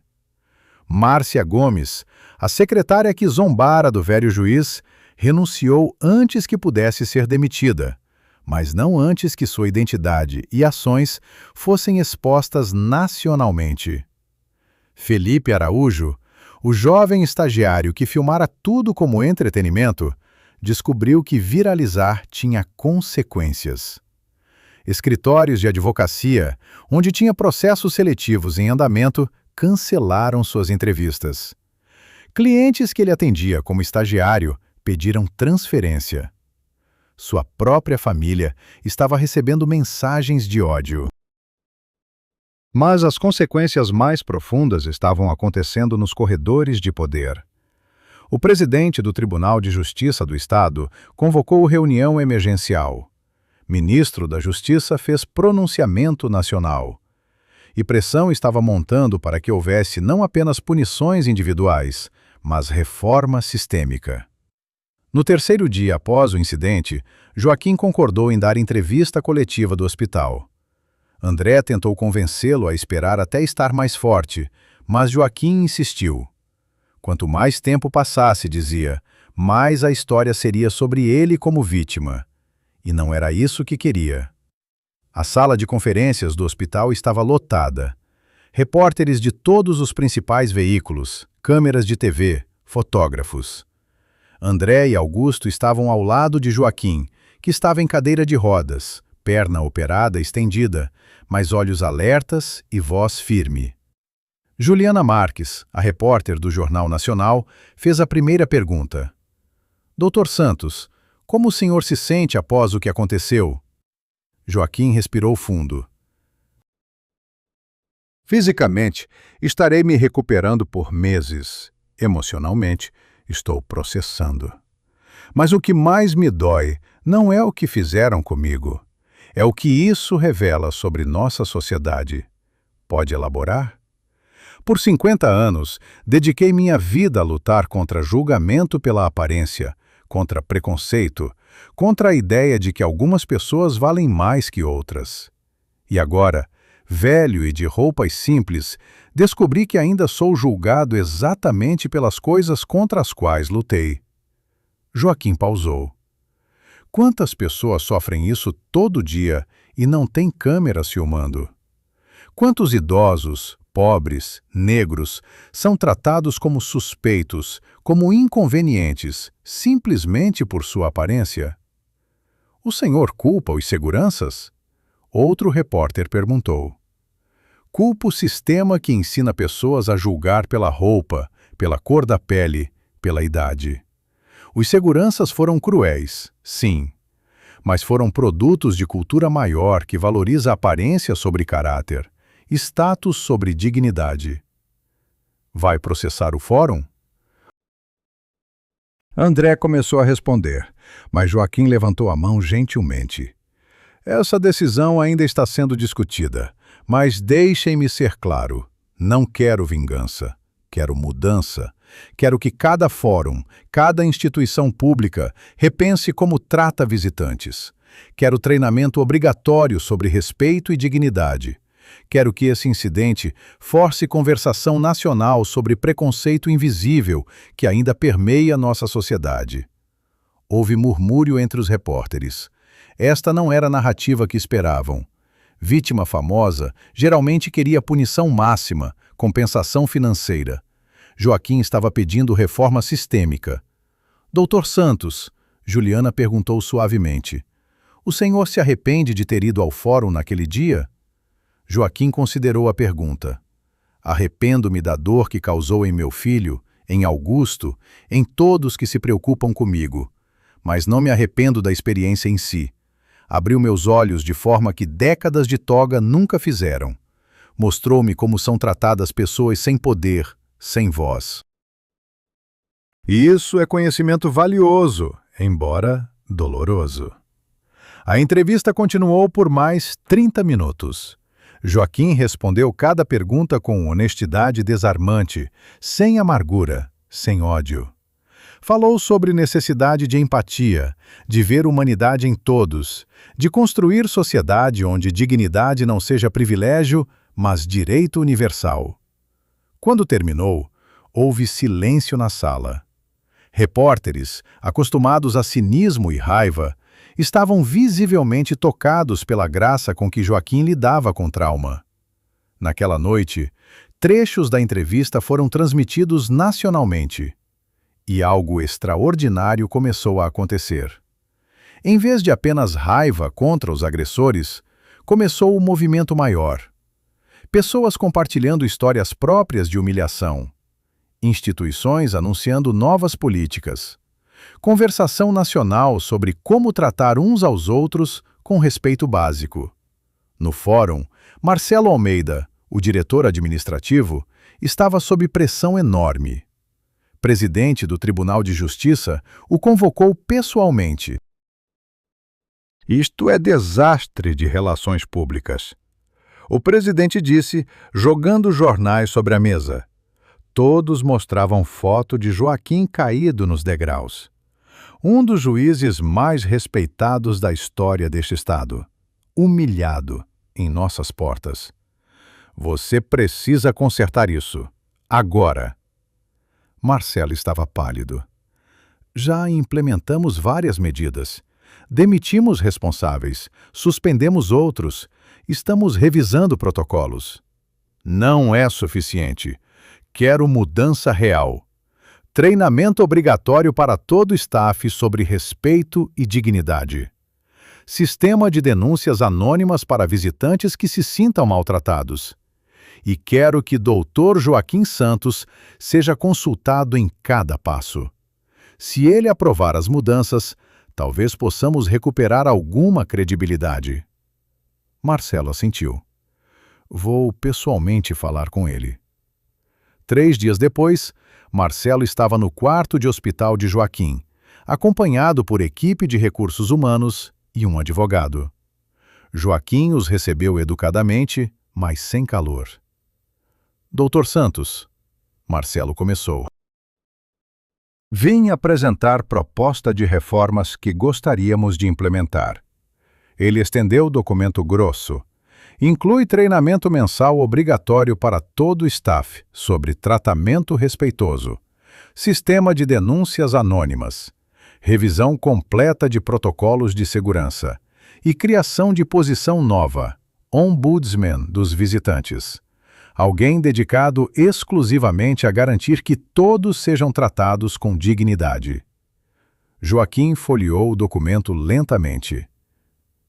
Márcia Gomes, a secretária que zombara do velho juiz, renunciou antes que pudesse ser demitida, mas não antes que sua identidade e ações fossem expostas nacionalmente. Felipe Araújo, o jovem estagiário que filmara tudo como entretenimento, descobriu que viralizar tinha consequências. Escritórios de advocacia, onde tinha processos seletivos em andamento, cancelaram suas entrevistas. Clientes que ele atendia como estagiário pediram transferência. Sua própria família estava recebendo mensagens de ódio. Mas as consequências mais profundas estavam acontecendo nos corredores de poder. O presidente do Tribunal de Justiça do Estado convocou reunião emergencial. Ministro da Justiça fez pronunciamento nacional. E pressão estava montando para que houvesse não apenas punições individuais, mas reforma sistêmica. No terceiro dia após o incidente, Joaquim concordou em dar entrevista coletiva do hospital. André tentou convencê-lo a esperar até estar mais forte, mas Joaquim insistiu. Quanto mais tempo passasse, dizia, mais a história seria sobre ele como vítima. E não era isso que queria. A sala de conferências do hospital estava lotada. Repórteres de todos os principais veículos, câmeras de TV, fotógrafos. André e Augusto estavam ao lado de Joaquim, que estava em cadeira de rodas, perna operada estendida, mas olhos alertas e voz firme. Juliana Marques, a repórter do Jornal Nacional, fez a primeira pergunta. Doutor Santos, como o senhor se sente após o que aconteceu? Joaquim respirou fundo. Fisicamente, estarei me recuperando por meses. Emocionalmente, estou processando. Mas o que mais me dói não é o que fizeram comigo. É o que isso revela sobre nossa sociedade. Pode elaborar? Por 50 anos, dediquei minha vida a lutar contra julgamento pela aparência, contra preconceito, contra a ideia de que algumas pessoas valem mais que outras. E agora, velho e de roupas simples, descobri que ainda sou julgado exatamente pelas coisas contra as quais lutei. Joaquim pausou. Quantas pessoas sofrem isso todo dia e não têm câmeras filmando? Quantos idosos, pobres, negros, são tratados como suspeitos, como inconvenientes, simplesmente por sua aparência? O senhor culpa os seguranças? Outro repórter perguntou. Culpa o sistema que ensina pessoas a julgar pela roupa, pela cor da pele, pela idade. Os seguranças foram cruéis, sim, mas foram produtos de cultura maior que valoriza aparência sobre caráter, status sobre dignidade. Vai processar o fórum? André começou a responder, mas Joaquim levantou a mão gentilmente. Essa decisão ainda está sendo discutida, mas deixem-me ser claro. Não quero vingança, quero mudança. Quero que cada fórum, cada instituição pública repense como trata visitantes. Quero treinamento obrigatório sobre respeito e dignidade. Quero que esse incidente force conversação nacional sobre preconceito invisível que ainda permeia nossa sociedade. Houve murmúrio entre os repórteres. Esta não era a narrativa que esperavam. Vítima famosa geralmente queria punição máxima, compensação financeira. Joaquim estava pedindo reforma sistêmica. Doutor Santos, Juliana perguntou suavemente, o senhor se arrepende de ter ido ao fórum naquele dia? Joaquim considerou a pergunta. Arrependo-me da dor que causou em meu filho, em Augusto, em todos que se preocupam comigo. Mas não me arrependo da experiência em si. Abriu meus olhos de forma que décadas de toga nunca fizeram. Mostrou-me como são tratadas pessoas sem poder, sem voz. Isso é conhecimento valioso, embora doloroso. A entrevista continuou por mais 30 minutos. Joaquim respondeu cada pergunta com honestidade desarmante, sem amargura, sem ódio. Falou sobre necessidade de empatia, de ver humanidade em todos, de construir sociedade onde dignidade não seja privilégio, mas direito universal. Quando terminou, houve silêncio na sala. Repórteres, acostumados a cinismo e raiva, estavam visivelmente tocados pela graça com que Joaquim lidava com trauma. Naquela noite, trechos da entrevista foram transmitidos nacionalmente. E algo extraordinário começou a acontecer. Em vez de apenas raiva contra os agressores, começou um movimento maior. Pessoas compartilhando histórias próprias de humilhação. Instituições anunciando novas políticas. Conversação nacional sobre como tratar uns aos outros com respeito básico. No fórum, Marcelo Almeida, o diretor administrativo, estava sob pressão enorme. Presidente do Tribunal de Justiça o convocou pessoalmente. Isto é desastre de relações públicas. O presidente disse, jogando jornais sobre a mesa. Todos mostravam foto de Joaquim caído nos degraus. Um dos juízes mais respeitados da história deste estado. Humilhado em nossas portas. Você precisa consertar isso. Agora. Marcelo estava pálido. Já implementamos várias medidas. Demitimos responsáveis, suspendemos outros, estamos revisando protocolos. Não é suficiente. Quero mudança real. Treinamento obrigatório para todo o staff sobre respeito e dignidade. Sistema de denúncias anônimas para visitantes que se sintam maltratados. E quero que Dr. Joaquim Santos seja consultado em cada passo. Se ele aprovar as mudanças, talvez possamos recuperar alguma credibilidade. Marcelo assentiu. Vou pessoalmente falar com ele. 3 dias depois, Marcelo estava no quarto de hospital de Joaquim, acompanhado por equipe de recursos humanos e um advogado. Joaquim os recebeu educadamente, mas sem calor. Doutor Santos, Marcelo começou. Vim apresentar proposta de reformas que gostaríamos de implementar. Ele estendeu o documento grosso. Inclui treinamento mensal obrigatório para todo o staff sobre tratamento respeitoso, sistema de denúncias anônimas, revisão completa de protocolos de segurança e criação de posição nova, ombudsman dos visitantes. Alguém dedicado exclusivamente a garantir que todos sejam tratados com dignidade. Joaquim folheou o documento lentamente.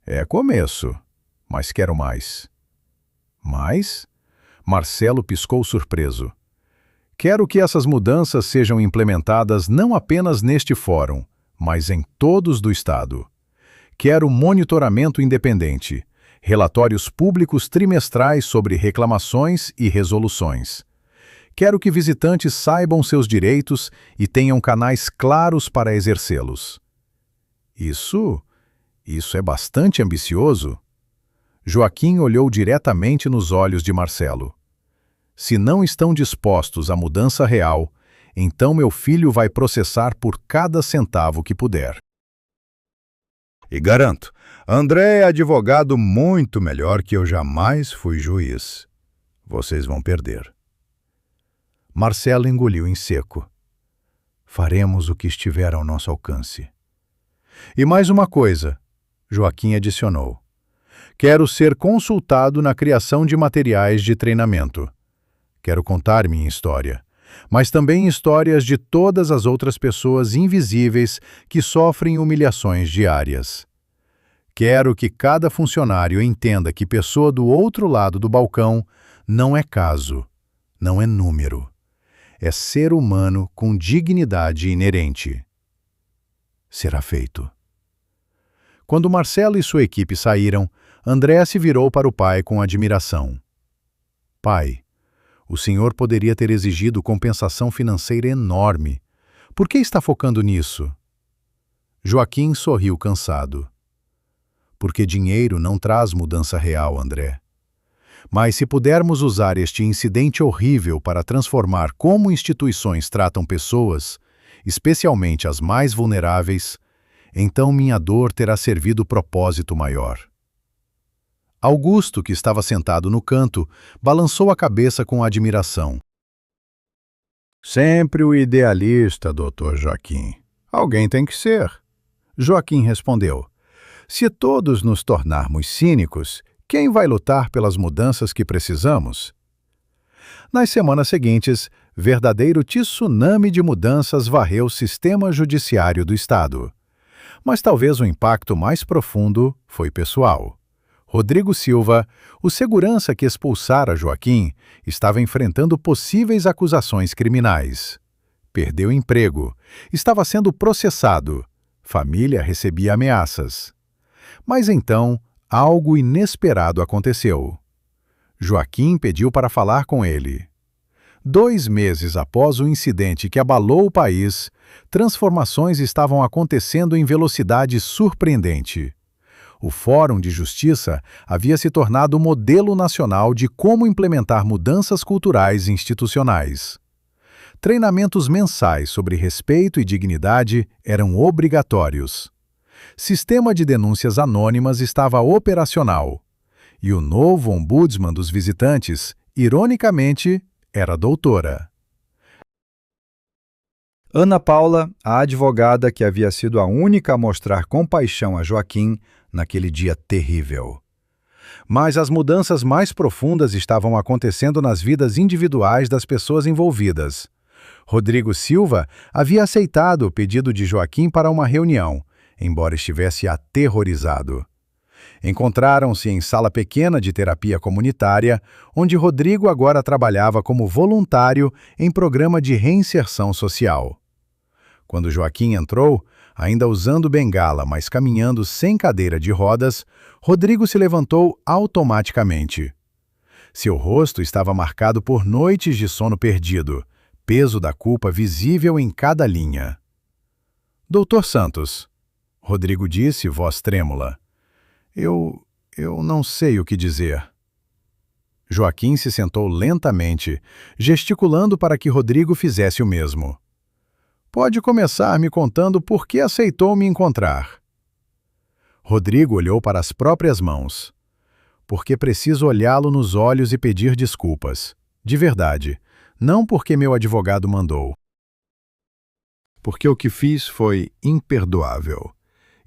É começo, mas quero mais. Mais? Marcelo piscou surpreso. Quero que essas mudanças sejam implementadas não apenas neste fórum, mas em todos do Estado. Quero monitoramento independente, relatórios públicos trimestrais sobre reclamações e resoluções. Quero que visitantes saibam seus direitos e tenham canais claros para exercê-los. Isso é bastante ambicioso. Joaquim olhou diretamente nos olhos de Marcelo. Se não estão dispostos à mudança real, então meu filho vai processar por cada centavo que puder. E garanto, André é advogado muito melhor que eu jamais fui juiz. Vocês vão perder. Marcelo engoliu em seco. Faremos o que estiver ao nosso alcance. E mais uma coisa, Joaquim adicionou. Quero ser consultado na criação de materiais de treinamento. Quero contar minha história, mas também histórias de todas as outras pessoas invisíveis que sofrem humilhações diárias. Quero que cada funcionário entenda que pessoa do outro lado do balcão não é caso, não é número. É ser humano com dignidade inerente. Será feito. Quando Marcelo e sua equipe saíram, André se virou para o pai com admiração. Pai, o senhor poderia ter exigido compensação financeira enorme. Por que está focando nisso? Joaquim sorriu cansado. Porque dinheiro não traz mudança real, André. Mas se pudermos usar este incidente horrível para transformar como instituições tratam pessoas, especialmente as mais vulneráveis, então minha dor terá servido propósito maior. Augusto, que estava sentado no canto, balançou a cabeça com admiração. Sempre o idealista, Dr. Joaquim. Alguém tem que ser. Joaquim respondeu. Se todos nos tornarmos cínicos, quem vai lutar pelas mudanças que precisamos? Nas semanas seguintes, verdadeiro tsunami de mudanças varreu o sistema judiciário do Estado. Mas talvez o impacto mais profundo foi pessoal. Rodrigo Silva, o segurança que expulsara Joaquim, estava enfrentando possíveis acusações criminais. Perdeu emprego, estava sendo processado, família recebia ameaças. Mas então, algo inesperado aconteceu. Joaquim pediu para falar com ele. 2 meses após o incidente que abalou o país, transformações estavam acontecendo em velocidade surpreendente. O Fórum de Justiça havia se tornado o modelo nacional de como implementar mudanças culturais institucionais. Treinamentos mensais sobre respeito e dignidade eram obrigatórios. Sistema de denúncias anônimas estava operacional. E o novo ombudsman dos visitantes, ironicamente, era a doutora. Ana Paula, a advogada que havia sido a única a mostrar compaixão a Joaquim naquele dia terrível. Mas as mudanças mais profundas estavam acontecendo nas vidas individuais das pessoas envolvidas. Rodrigo Silva havia aceitado o pedido de Joaquim para uma reunião, embora estivesse aterrorizado. Encontraram-se em sala pequena de terapia comunitária, onde Rodrigo agora trabalhava como voluntário em programa de reinserção social. Quando Joaquim entrou, ainda usando bengala, mas caminhando sem cadeira de rodas, Rodrigo se levantou automaticamente. Seu rosto estava marcado por noites de sono perdido, peso da culpa visível em cada linha. Doutor Santos, Rodrigo disse, voz trêmula. Eu não sei o que dizer. Joaquim se sentou lentamente, gesticulando para que Rodrigo fizesse o mesmo. Pode começar me contando por que aceitou me encontrar. Rodrigo olhou para as próprias mãos. Porque preciso olhá-lo nos olhos e pedir desculpas. De verdade, não porque meu advogado mandou. Porque o que fiz foi imperdoável.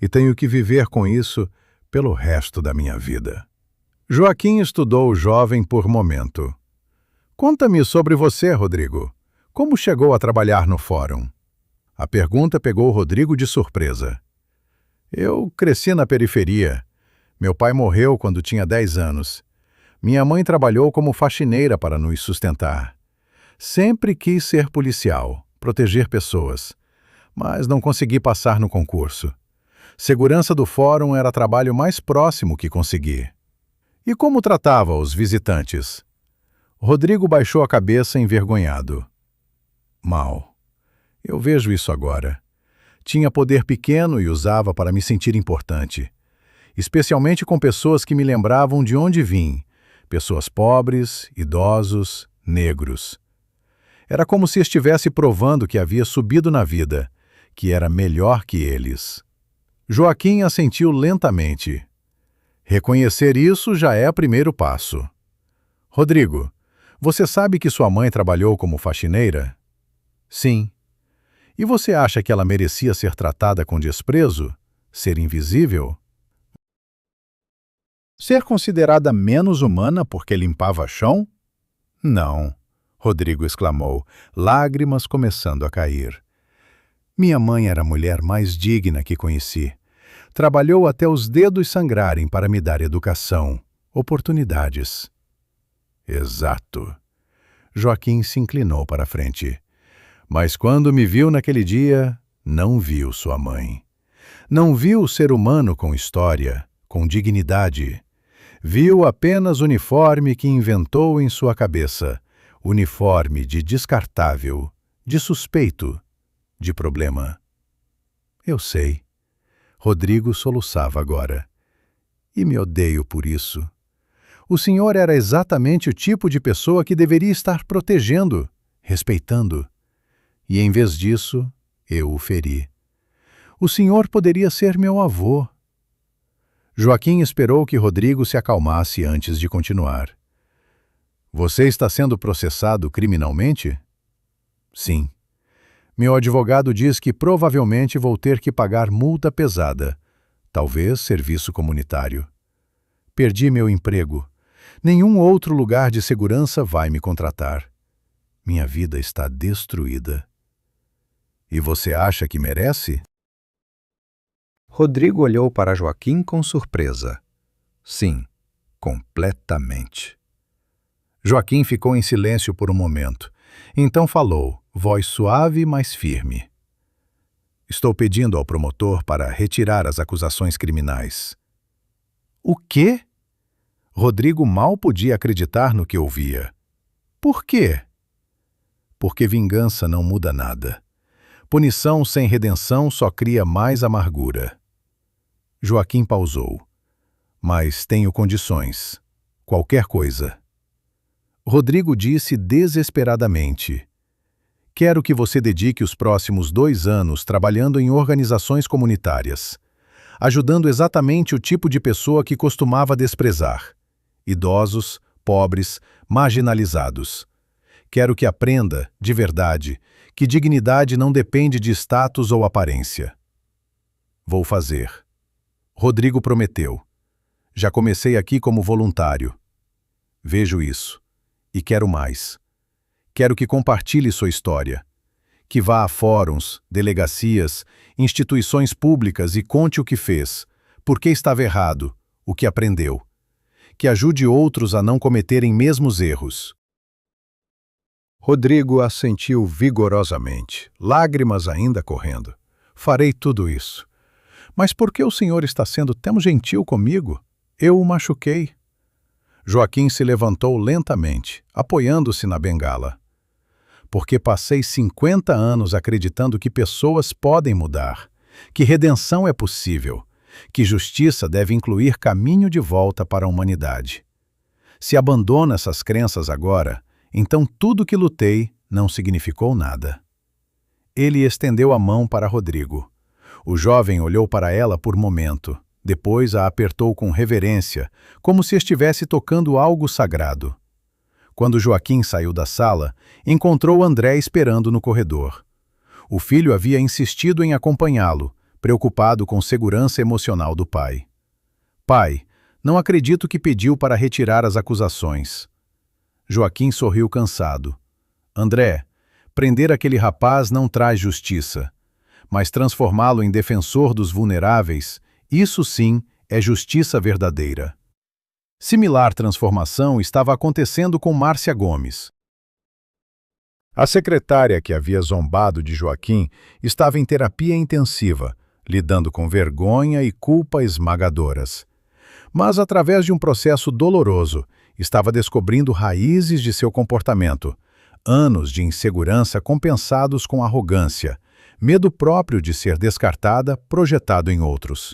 E tenho que viver com isso pelo resto da minha vida. Joaquim estudou o jovem por momento. Conta-me sobre você, Rodrigo. Como chegou a trabalhar no fórum? A pergunta pegou Rodrigo de surpresa. Eu cresci na periferia. Meu pai morreu quando tinha 10 anos. Minha mãe trabalhou como faxineira para nos sustentar. Sempre quis ser policial, proteger pessoas, mas não consegui passar no concurso. Segurança do fórum era trabalho mais próximo que consegui. E como tratava os visitantes? Rodrigo baixou a cabeça envergonhado. Mal. Eu vejo isso agora. Tinha poder pequeno e usava para me sentir importante. Especialmente com pessoas que me lembravam de onde vim. Pessoas pobres, idosos, negros. Era como se estivesse provando que havia subido na vida, que era melhor que eles. Joaquim assentiu lentamente. Reconhecer isso já é o primeiro passo. Rodrigo, você sabe que sua mãe trabalhou como faxineira? Sim. E você acha que ela merecia ser tratada com desprezo? Ser invisível? Ser considerada menos humana porque limpava chão? Não, Rodrigo exclamou, lágrimas começando a cair. Minha mãe era a mulher mais digna que conheci. Trabalhou até os dedos sangrarem para me dar educação, oportunidades. Exato. Joaquim se inclinou para a frente. Mas quando me viu naquele dia, não viu sua mãe. Não viu o ser humano com história, com dignidade. Viu apenas o uniforme que inventou em sua cabeça, uniforme de descartável, de suspeito, de problema. Eu sei. Rodrigo soluçava agora. E me odeio por isso. O senhor era exatamente o tipo de pessoa que deveria estar protegendo, respeitando. E em vez disso, eu o feri. O senhor poderia ser meu avô. Joaquim esperou que Rodrigo se acalmasse antes de continuar. Você está sendo processado criminalmente? Sim. Meu advogado diz que provavelmente vou ter que pagar multa pesada, talvez serviço comunitário. Perdi meu emprego. Nenhum outro lugar de segurança vai me contratar. Minha vida está destruída. E você acha que merece? Rodrigo olhou para Joaquim com surpresa. Sim, completamente. Joaquim ficou em silêncio por um momento. Então falou, voz suave, mas firme. Estou pedindo ao promotor para retirar as acusações criminais. O quê? Rodrigo mal podia acreditar no que ouvia. Por quê? Porque vingança não muda nada. Punição sem redenção só cria mais amargura. Joaquim pausou. Mas tenho condições. Qualquer coisa. Rodrigo disse desesperadamente. Quero que você dedique os próximos 2 anos trabalhando em organizações comunitárias, ajudando exatamente o tipo de pessoa que costumava desprezar. Idosos, pobres, marginalizados. Quero que aprenda, de verdade, que dignidade não depende de status ou aparência. Vou fazer. Rodrigo prometeu. Já comecei aqui como voluntário. Vejo isso. E quero mais. Quero que compartilhe sua história. Que vá a fóruns, delegacias, instituições públicas e conte o que fez, por que estava errado, o que aprendeu. Que ajude outros a não cometerem mesmos erros. Rodrigo assentiu vigorosamente, lágrimas ainda correndo. Farei tudo isso. Mas por que o senhor está sendo tão gentil comigo? Eu o machuquei. Joaquim se levantou lentamente, apoiando-se na bengala. Porque passei 50 anos acreditando que pessoas podem mudar, que redenção é possível, que justiça deve incluir caminho de volta para a humanidade. Se abandona essas crenças agora, então tudo que lutei não significou nada. Ele estendeu a mão para Rodrigo. O jovem olhou para ela por momento, depois a apertou com reverência, como se estivesse tocando algo sagrado. Quando Joaquim saiu da sala, encontrou André esperando no corredor. O filho havia insistido em acompanhá-lo, preocupado com a segurança emocional do pai. Pai, não acredito que pediu para retirar as acusações. Joaquim sorriu cansado. André, prender aquele rapaz não traz justiça, mas transformá-lo em defensor dos vulneráveis, isso sim é justiça verdadeira. Similar transformação estava acontecendo com Márcia Gomes. A secretária que havia zombado de Joaquim estava em terapia intensiva, lidando com vergonha e culpa esmagadoras. Mas, através de um processo doloroso, estava descobrindo raízes de seu comportamento, anos de insegurança compensados com arrogância, medo próprio de ser descartada, projetado em outros.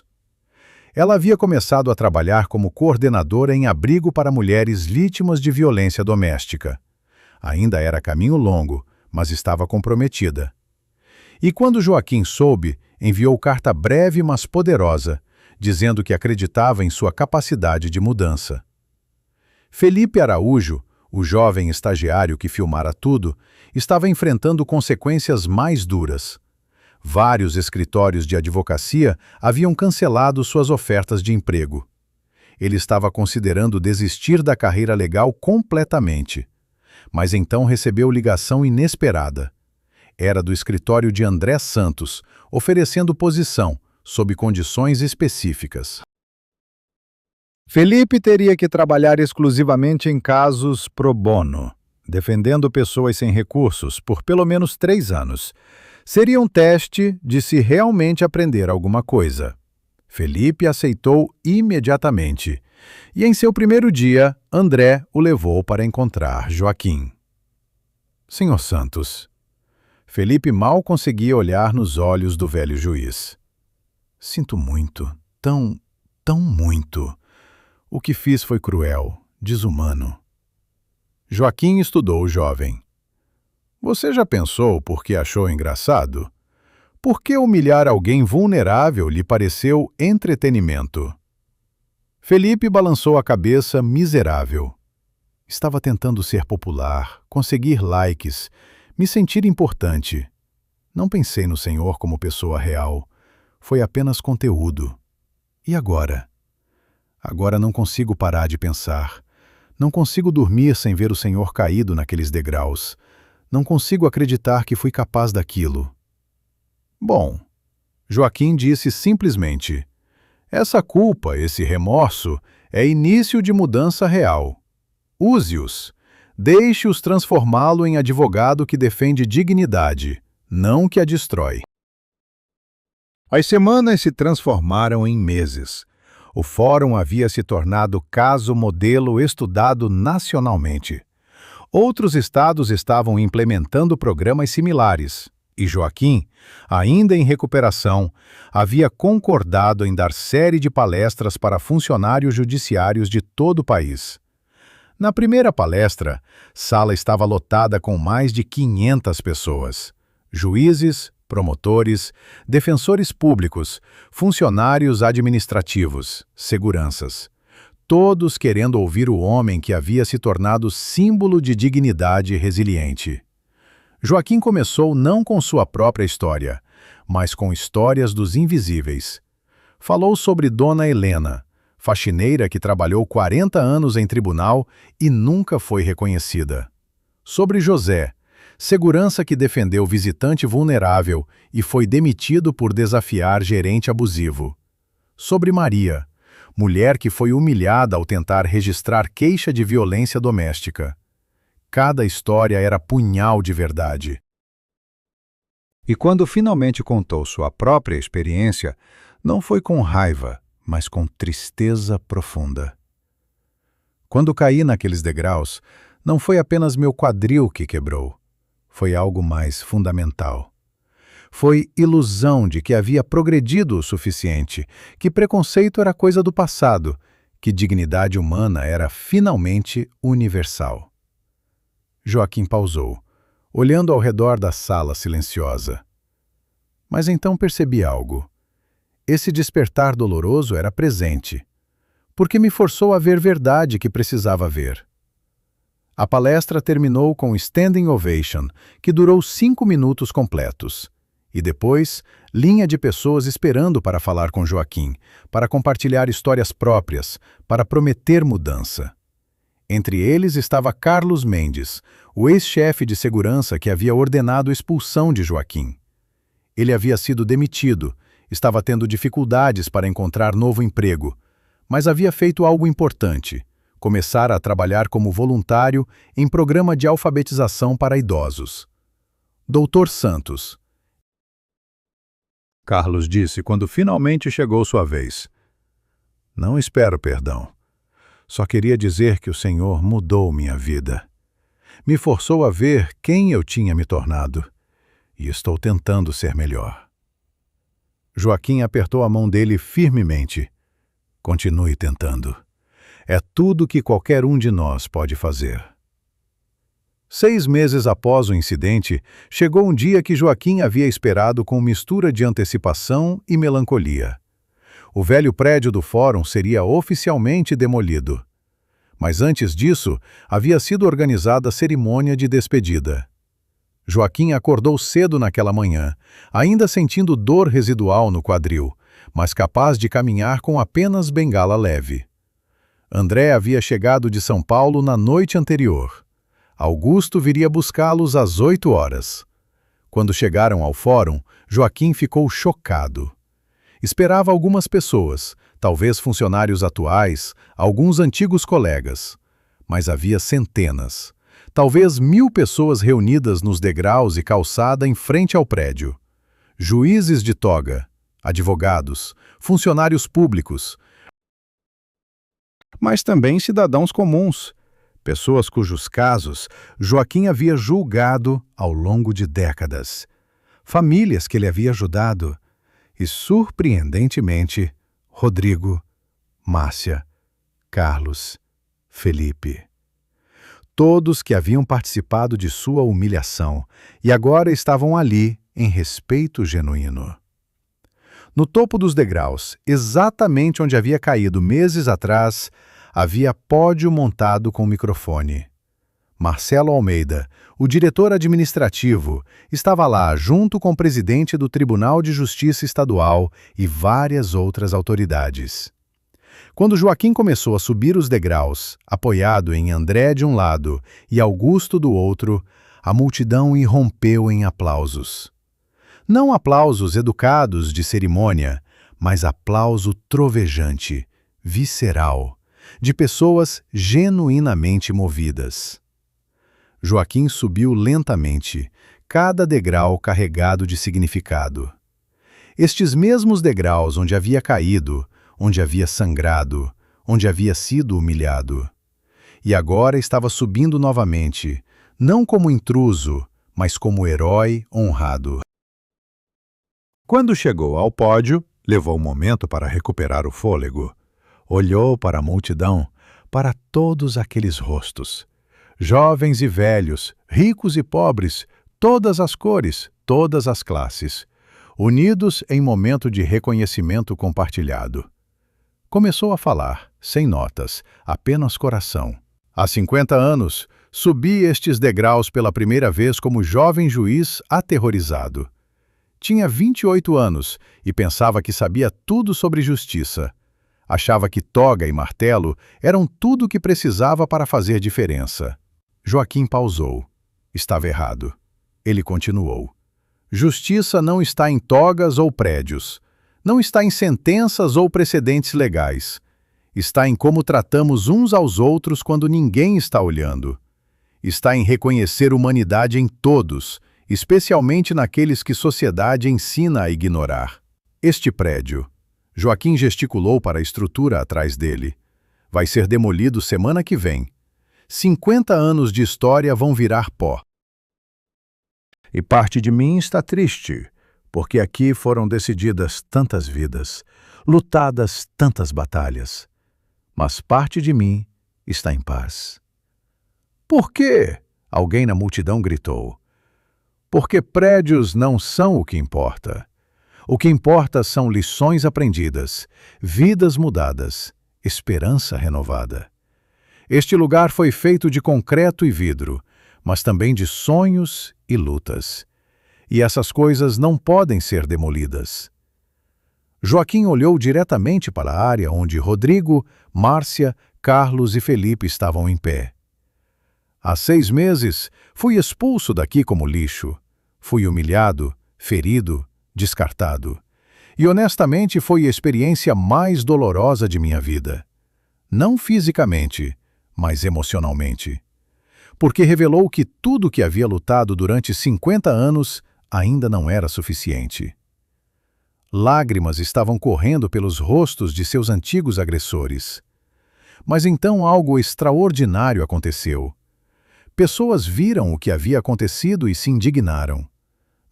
Ela havia começado a trabalhar como coordenadora em abrigo para mulheres vítimas de violência doméstica. Ainda era caminho longo, mas estava comprometida. E quando Joaquim soube, enviou carta breve mas poderosa, dizendo que acreditava em sua capacidade de mudança. Felipe Araújo, o jovem estagiário que filmara tudo, estava enfrentando consequências mais duras. Vários escritórios de advocacia haviam cancelado suas ofertas de emprego. Ele estava considerando desistir da carreira legal completamente. Mas então recebeu ligação inesperada. Era do escritório de André Santos, oferecendo posição, sob condições específicas. Felipe teria que trabalhar exclusivamente em casos pro bono, defendendo pessoas sem recursos por pelo menos 3 anos. Seria um teste de se realmente aprender alguma coisa. Felipe aceitou imediatamente. E em seu primeiro dia, André o levou para encontrar Joaquim. Senhor Santos. Felipe mal conseguia olhar nos olhos do velho juiz. Sinto muito, tão muito. O que fiz foi cruel, desumano. Joaquim estudou o jovem. Você já pensou por que achou engraçado? Por que humilhar alguém vulnerável lhe pareceu entretenimento? Felipe balançou a cabeça miserável. Estava tentando ser popular, conseguir likes, me sentir importante. Não pensei no Senhor como pessoa real. Foi apenas conteúdo. E agora? Agora não consigo parar de pensar. Não consigo dormir sem ver o Senhor caído naqueles degraus. Não consigo acreditar que fui capaz daquilo. Bom, Joaquim disse simplesmente: essa culpa, esse remorso, é início de mudança real. Use-os. Deixe-os transformá-lo em advogado que defende dignidade, não que a destrói. As semanas se transformaram em meses. O fórum havia se tornado caso modelo estudado nacionalmente. Outros estados estavam implementando programas similares, e Joaquim, ainda em recuperação, havia concordado em dar série de palestras para funcionários judiciários de todo o país. Na primeira palestra, sala estava lotada com mais de 500 pessoas. Juízes, promotores, defensores públicos, funcionários administrativos, seguranças. Todos querendo ouvir o homem que havia se tornado símbolo de dignidade resiliente. Joaquim começou não com sua própria história, mas com histórias dos invisíveis. Falou sobre Dona Helena, faxineira que trabalhou 40 anos em tribunal e nunca foi reconhecida. Sobre José, segurança que defendeu visitante vulnerável e foi demitido por desafiar gerente abusivo. Sobre Maria, mulher que foi humilhada ao tentar registrar queixa de violência doméstica. Cada história era punhal de verdade. E quando finalmente contou sua própria experiência, não foi com raiva, mas com tristeza profunda. Quando caí naqueles degraus, não foi apenas meu quadril que quebrou. Foi algo mais fundamental. Foi ilusão de que havia progredido o suficiente, que preconceito era coisa do passado, que dignidade humana era finalmente universal. Joaquim pausou, olhando ao redor da sala silenciosa. Mas então percebi algo. Esse despertar doloroso era presente, porque me forçou a ver verdade que precisava ver. A palestra terminou com standing ovation, que durou 5 minutos completos. E depois, linha de pessoas esperando para falar com Joaquim, para compartilhar histórias próprias, para prometer mudança. Entre eles estava Carlos Mendes, o ex-chefe de segurança que havia ordenado a expulsão de Joaquim. Ele havia sido demitido, estava tendo dificuldades para encontrar novo emprego, mas havia feito algo importante: começar a trabalhar como voluntário em programa de alfabetização para idosos. Doutor Santos. Carlos disse quando finalmente chegou sua vez. Não espero perdão. Só queria dizer que o Senhor mudou minha vida. Me forçou a ver quem eu tinha me tornado. E estou tentando ser melhor. Joaquim apertou a mão dele firmemente. Continue tentando. É tudo que qualquer um de nós pode fazer. 6 meses após o incidente, chegou um dia que Joaquim havia esperado com mistura de antecipação e melancolia. O velho prédio do fórum seria oficialmente demolido. Mas antes disso, havia sido organizada a cerimônia de despedida. Joaquim acordou cedo naquela manhã, ainda sentindo dor residual no quadril, mas capaz de caminhar com apenas bengala leve. André havia chegado de São Paulo na noite anterior. Augusto viria buscá-los às 8 horas. Quando chegaram ao fórum, Joaquim ficou chocado. Esperava algumas pessoas, talvez funcionários atuais, alguns antigos colegas. Mas havia centenas, talvez 1000 pessoas reunidas nos degraus e calçada em frente ao prédio. Juízes de toga, advogados, funcionários públicos, mas também cidadãos comuns, pessoas cujos casos Joaquim havia julgado ao longo de décadas, famílias que ele havia ajudado e, surpreendentemente, Rodrigo, Márcia, Carlos, Felipe. Todos que haviam participado de sua humilhação e agora estavam ali em respeito genuíno. No topo dos degraus, exatamente onde havia caído meses atrás, havia pódio montado com microfone. Marcelo Almeida, o diretor administrativo, estava lá junto com o presidente do Tribunal de Justiça Estadual e várias outras autoridades. Quando Joaquim começou a subir os degraus, apoiado em André de um lado e Augusto do outro, a multidão irrompeu em aplausos. Não aplausos educados de cerimônia, mas aplauso trovejante, visceral, de pessoas genuinamente movidas. Joaquim subiu lentamente, cada degrau carregado de significado. Estes mesmos degraus onde havia caído, onde havia sangrado, onde havia sido humilhado. E agora estava subindo novamente, não como intruso, mas como herói honrado. Quando chegou ao pódio, levou um momento para recuperar o fôlego. Olhou para a multidão, para todos aqueles rostos. Jovens e velhos, ricos e pobres, todas as cores, todas as classes, unidos em momento de reconhecimento compartilhado. Começou a falar, sem notas, apenas coração. Há 50 anos, subi estes degraus pela primeira vez como jovem juiz aterrorizado. Tinha 28 anos e pensava que sabia tudo sobre justiça. Achava que toga e martelo eram tudo o que precisava para fazer diferença. Joaquim pausou. Estava errado. Ele continuou. Justiça não está em togas ou prédios. Não está em sentenças ou precedentes legais. Está em como tratamos uns aos outros quando ninguém está olhando. Está em reconhecer humanidade em todos, especialmente naqueles que sociedade ensina a ignorar. Este prédio, Joaquim gesticulou para a estrutura atrás dele, vai ser demolido semana que vem. 50 anos de história vão virar pó. E parte de mim está triste, porque aqui foram decididas tantas vidas, lutadas tantas batalhas. Mas parte de mim está em paz. Por quê? Alguém na multidão gritou. Porque prédios não são o que importa. O que importa são lições aprendidas, vidas mudadas, esperança renovada. Este lugar foi feito de concreto e vidro, mas também de sonhos e lutas. E essas coisas não podem ser demolidas. Joaquim olhou diretamente para a área onde Rodrigo, Márcia, Carlos e Felipe estavam em pé. Há 6 meses, fui expulso daqui como lixo. Fui humilhado, ferido, descartado. E honestamente foi a experiência mais dolorosa de minha vida. Não fisicamente, mas emocionalmente. porque revelou que tudo que havia lutado durante 50 anos ainda não era suficiente. Lágrimas estavam correndo pelos rostos de seus antigos agressores. Mas então algo extraordinário aconteceu. Pessoas viram o que havia acontecido e se indignaram.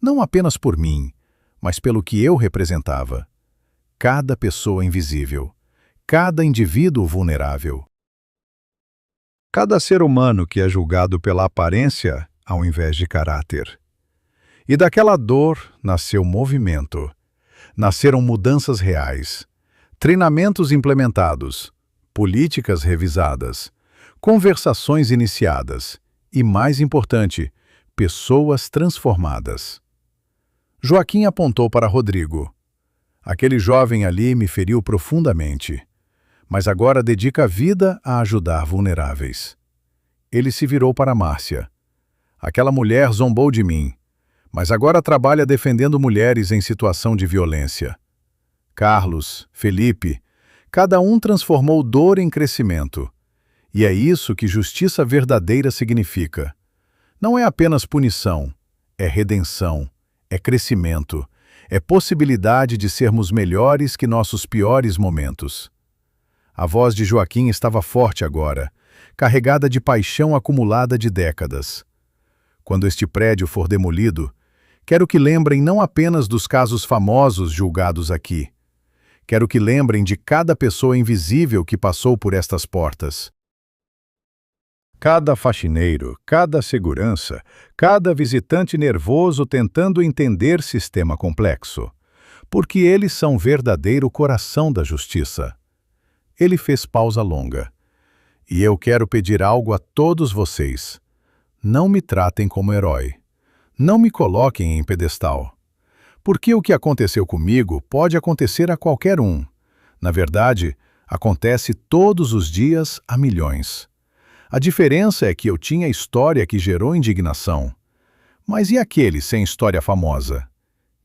Não apenas por mim, mas pelo que eu representava. Cada pessoa invisível, cada indivíduo vulnerável. Cada ser humano que é julgado pela aparência ao invés de caráter. E daquela dor nasceu movimento. Nasceram mudanças reais, treinamentos implementados, políticas revisadas, conversações iniciadas e, mais importante, pessoas transformadas. Joaquim apontou para Rodrigo. Aquele jovem ali me feriu profundamente, mas agora dedica a vida a ajudar vulneráveis. Ele se virou para Márcia. Aquela mulher zombou de mim, mas agora trabalha defendendo mulheres em situação de violência. Carlos, Felipe, cada um transformou dor em crescimento. E é isso que justiça verdadeira significa. Não é apenas punição, é redenção, é crescimento, é possibilidade de sermos melhores que nossos piores momentos. A voz de Joaquim estava forte agora, carregada de paixão acumulada de décadas. Quando este prédio for demolido, quero que lembrem não apenas dos casos famosos julgados aqui. Quero que lembrem de cada pessoa invisível que passou por estas portas. Cada faxineiro, cada segurança, cada visitante nervoso tentando entender sistema complexo. Porque eles são verdadeiro coração da justiça. Ele fez pausa longa. E eu quero pedir algo a todos vocês. Não me tratem como herói. Não me coloquem em pedestal. Porque o que aconteceu comigo pode acontecer a qualquer um. Na verdade, acontece todos os dias a milhões. A diferença é que eu tinha história que gerou indignação. Mas e aqueles sem história famosa?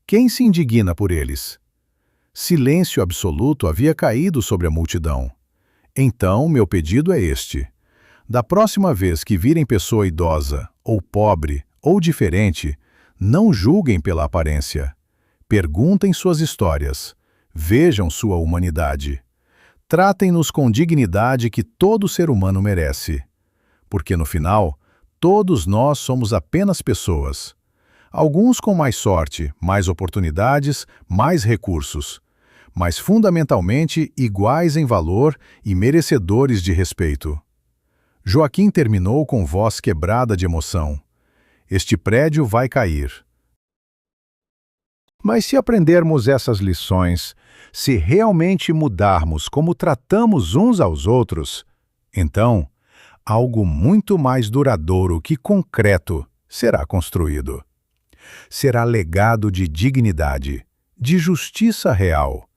Quem se indigna por eles? Silêncio absoluto havia caído sobre a multidão. Então, meu pedido é este. Da próxima vez que virem pessoa idosa, ou pobre, ou diferente, não julguem pela aparência. Perguntem suas histórias. Vejam sua humanidade. Tratem-nos com dignidade que todo ser humano merece. Porque no final, todos nós somos apenas pessoas. Alguns com mais sorte, mais oportunidades, mais recursos, mas fundamentalmente iguais em valor e merecedores de respeito. Joaquim terminou com voz quebrada de emoção. Este prédio vai cair. Mas se aprendermos essas lições, se realmente mudarmos como tratamos uns aos outros, então, algo muito mais duradouro que concreto será construído. Será legado de dignidade, de justiça real,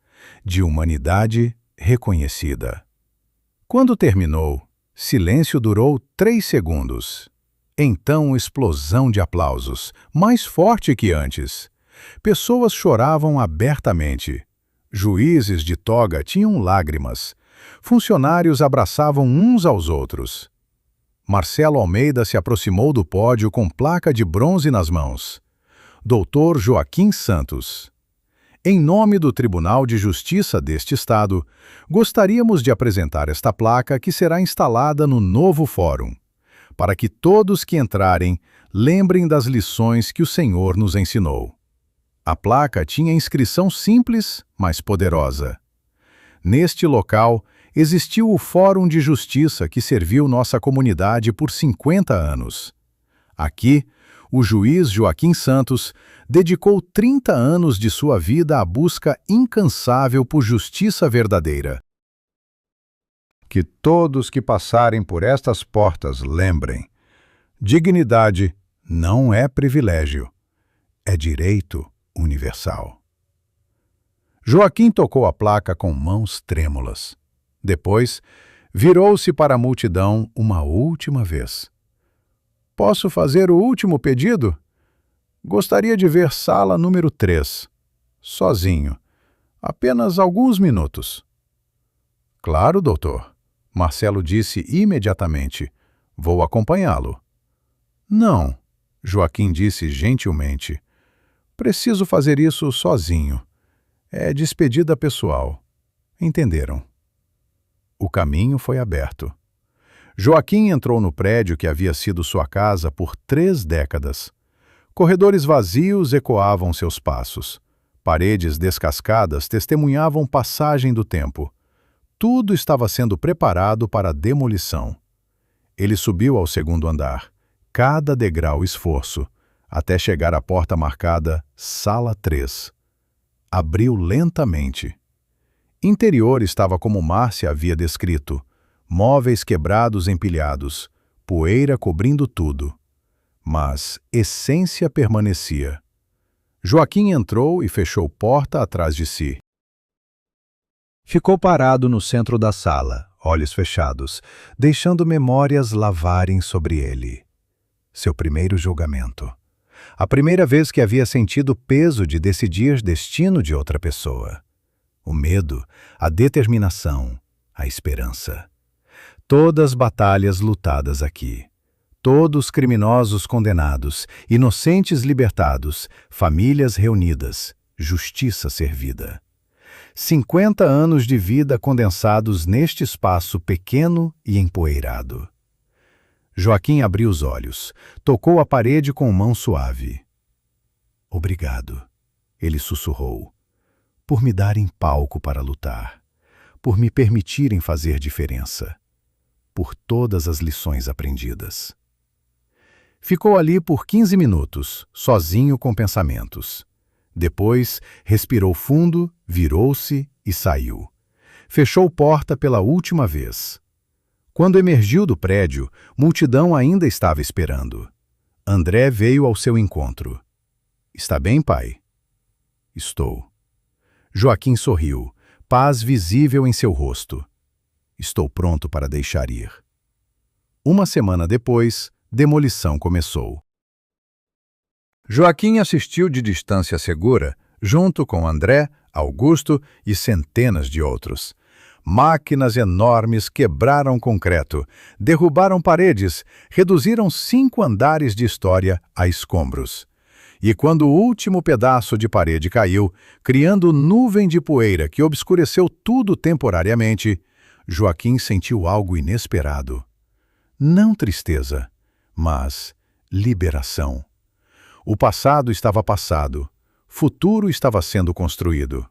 de humanidade reconhecida. Quando terminou, silêncio durou 3 segundos. Então, explosão de aplausos, mais forte que antes. Pessoas choravam abertamente. Juízes de toga tinham lágrimas. Funcionários abraçavam uns aos outros. Marcelo Almeida se aproximou do pódio com placa de bronze nas mãos. Doutor Joaquim Santos. Em nome do Tribunal de Justiça deste Estado, gostaríamos de apresentar esta placa que será instalada no novo fórum, para que todos que entrarem lembrem das lições que o Senhor nos ensinou. A placa tinha inscrição simples, mas poderosa. Neste local, existiu o Fórum de Justiça que serviu nossa comunidade por 50 anos. Aqui, o juiz Joaquim Santos dedicou 30 anos de sua vida à busca incansável por justiça verdadeira. Que todos que passarem por estas portas lembrem: dignidade não é privilégio, é direito universal. Joaquim tocou a placa com mãos trêmulas. Depois, virou-se para a multidão uma última vez. Posso fazer o último pedido? Gostaria de ver sala número 3. Sozinho. Apenas alguns minutos. Claro, doutor. Marcelo disse imediatamente. Vou acompanhá-lo. Não, Joaquim disse gentilmente. Preciso fazer isso sozinho. É despedida pessoal. Entenderam? O caminho foi aberto. Joaquim entrou no prédio que havia sido sua casa por 3 décadas. Corredores vazios ecoavam seus passos. Paredes descascadas testemunhavam passagem do tempo. Tudo estava sendo preparado para a demolição. Ele subiu ao 2º andar, cada degrau esforço, até chegar à porta marcada Sala 3. Abriu lentamente. Interior estava como Márcia havia descrito, móveis quebrados empilhados, poeira cobrindo tudo. Mas essência permanecia. Joaquim entrou e fechou porta atrás de si. Ficou parado no centro da sala, olhos fechados, deixando memórias lavarem sobre ele. Seu primeiro julgamento. A primeira vez que havia sentido o peso de decidir destino de outra pessoa. O medo, a determinação, a esperança. Todas batalhas lutadas aqui. Todos criminosos condenados, inocentes libertados, famílias reunidas, justiça servida. 50 anos de vida condensados neste espaço pequeno e empoeirado. Joaquim abriu os olhos, tocou a parede com mão suave. Obrigado, ele sussurrou, por me darem palco para lutar, por me permitirem fazer diferença, por todas as lições aprendidas. Ficou ali por 15 minutos, sozinho com pensamentos. Depois, respirou fundo, virou-se e saiu. Fechou porta pela última vez. Quando emergiu do prédio, multidão ainda estava esperando. André veio ao seu encontro. Está bem, pai? Estou. Joaquim sorriu, paz visível em seu rosto. Estou pronto para deixar ir. Uma semana depois, demolição começou. Joaquim assistiu de distância segura, junto com André, Augusto e centenas de outros. Máquinas enormes quebraram concreto, derrubaram paredes, reduziram 5 andares de história a escombros. E quando o último pedaço de parede caiu, criando nuvem de poeira que obscureceu tudo temporariamente, Joaquim sentiu algo inesperado. Não tristeza, mas liberação. O passado estava passado, futuro estava sendo construído.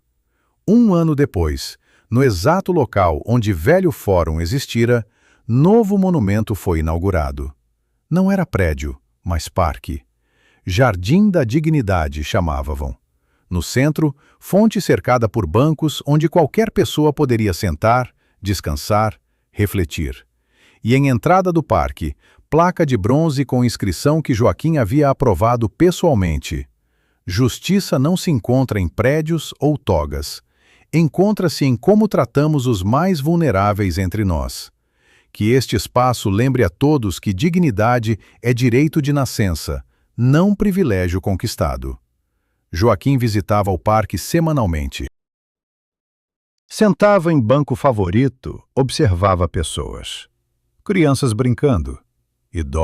1 ano depois, no exato local onde velho fórum existira, novo monumento foi inaugurado. Não era prédio, mas parque. Jardim da Dignidade chamavam. No centro, fonte cercada por bancos onde qualquer pessoa poderia sentar, descansar, refletir. E em entrada do parque, placa de bronze com inscrição que Joaquim havia aprovado pessoalmente. Justiça não se encontra em prédios ou togas. Encontra-se em como tratamos os mais vulneráveis entre nós. Que este espaço lembre a todos que dignidade é direito de nascença, não privilégio conquistado. Joaquim visitava o parque semanalmente. Sentava em banco favorito, observava pessoas. Crianças brincando, idosos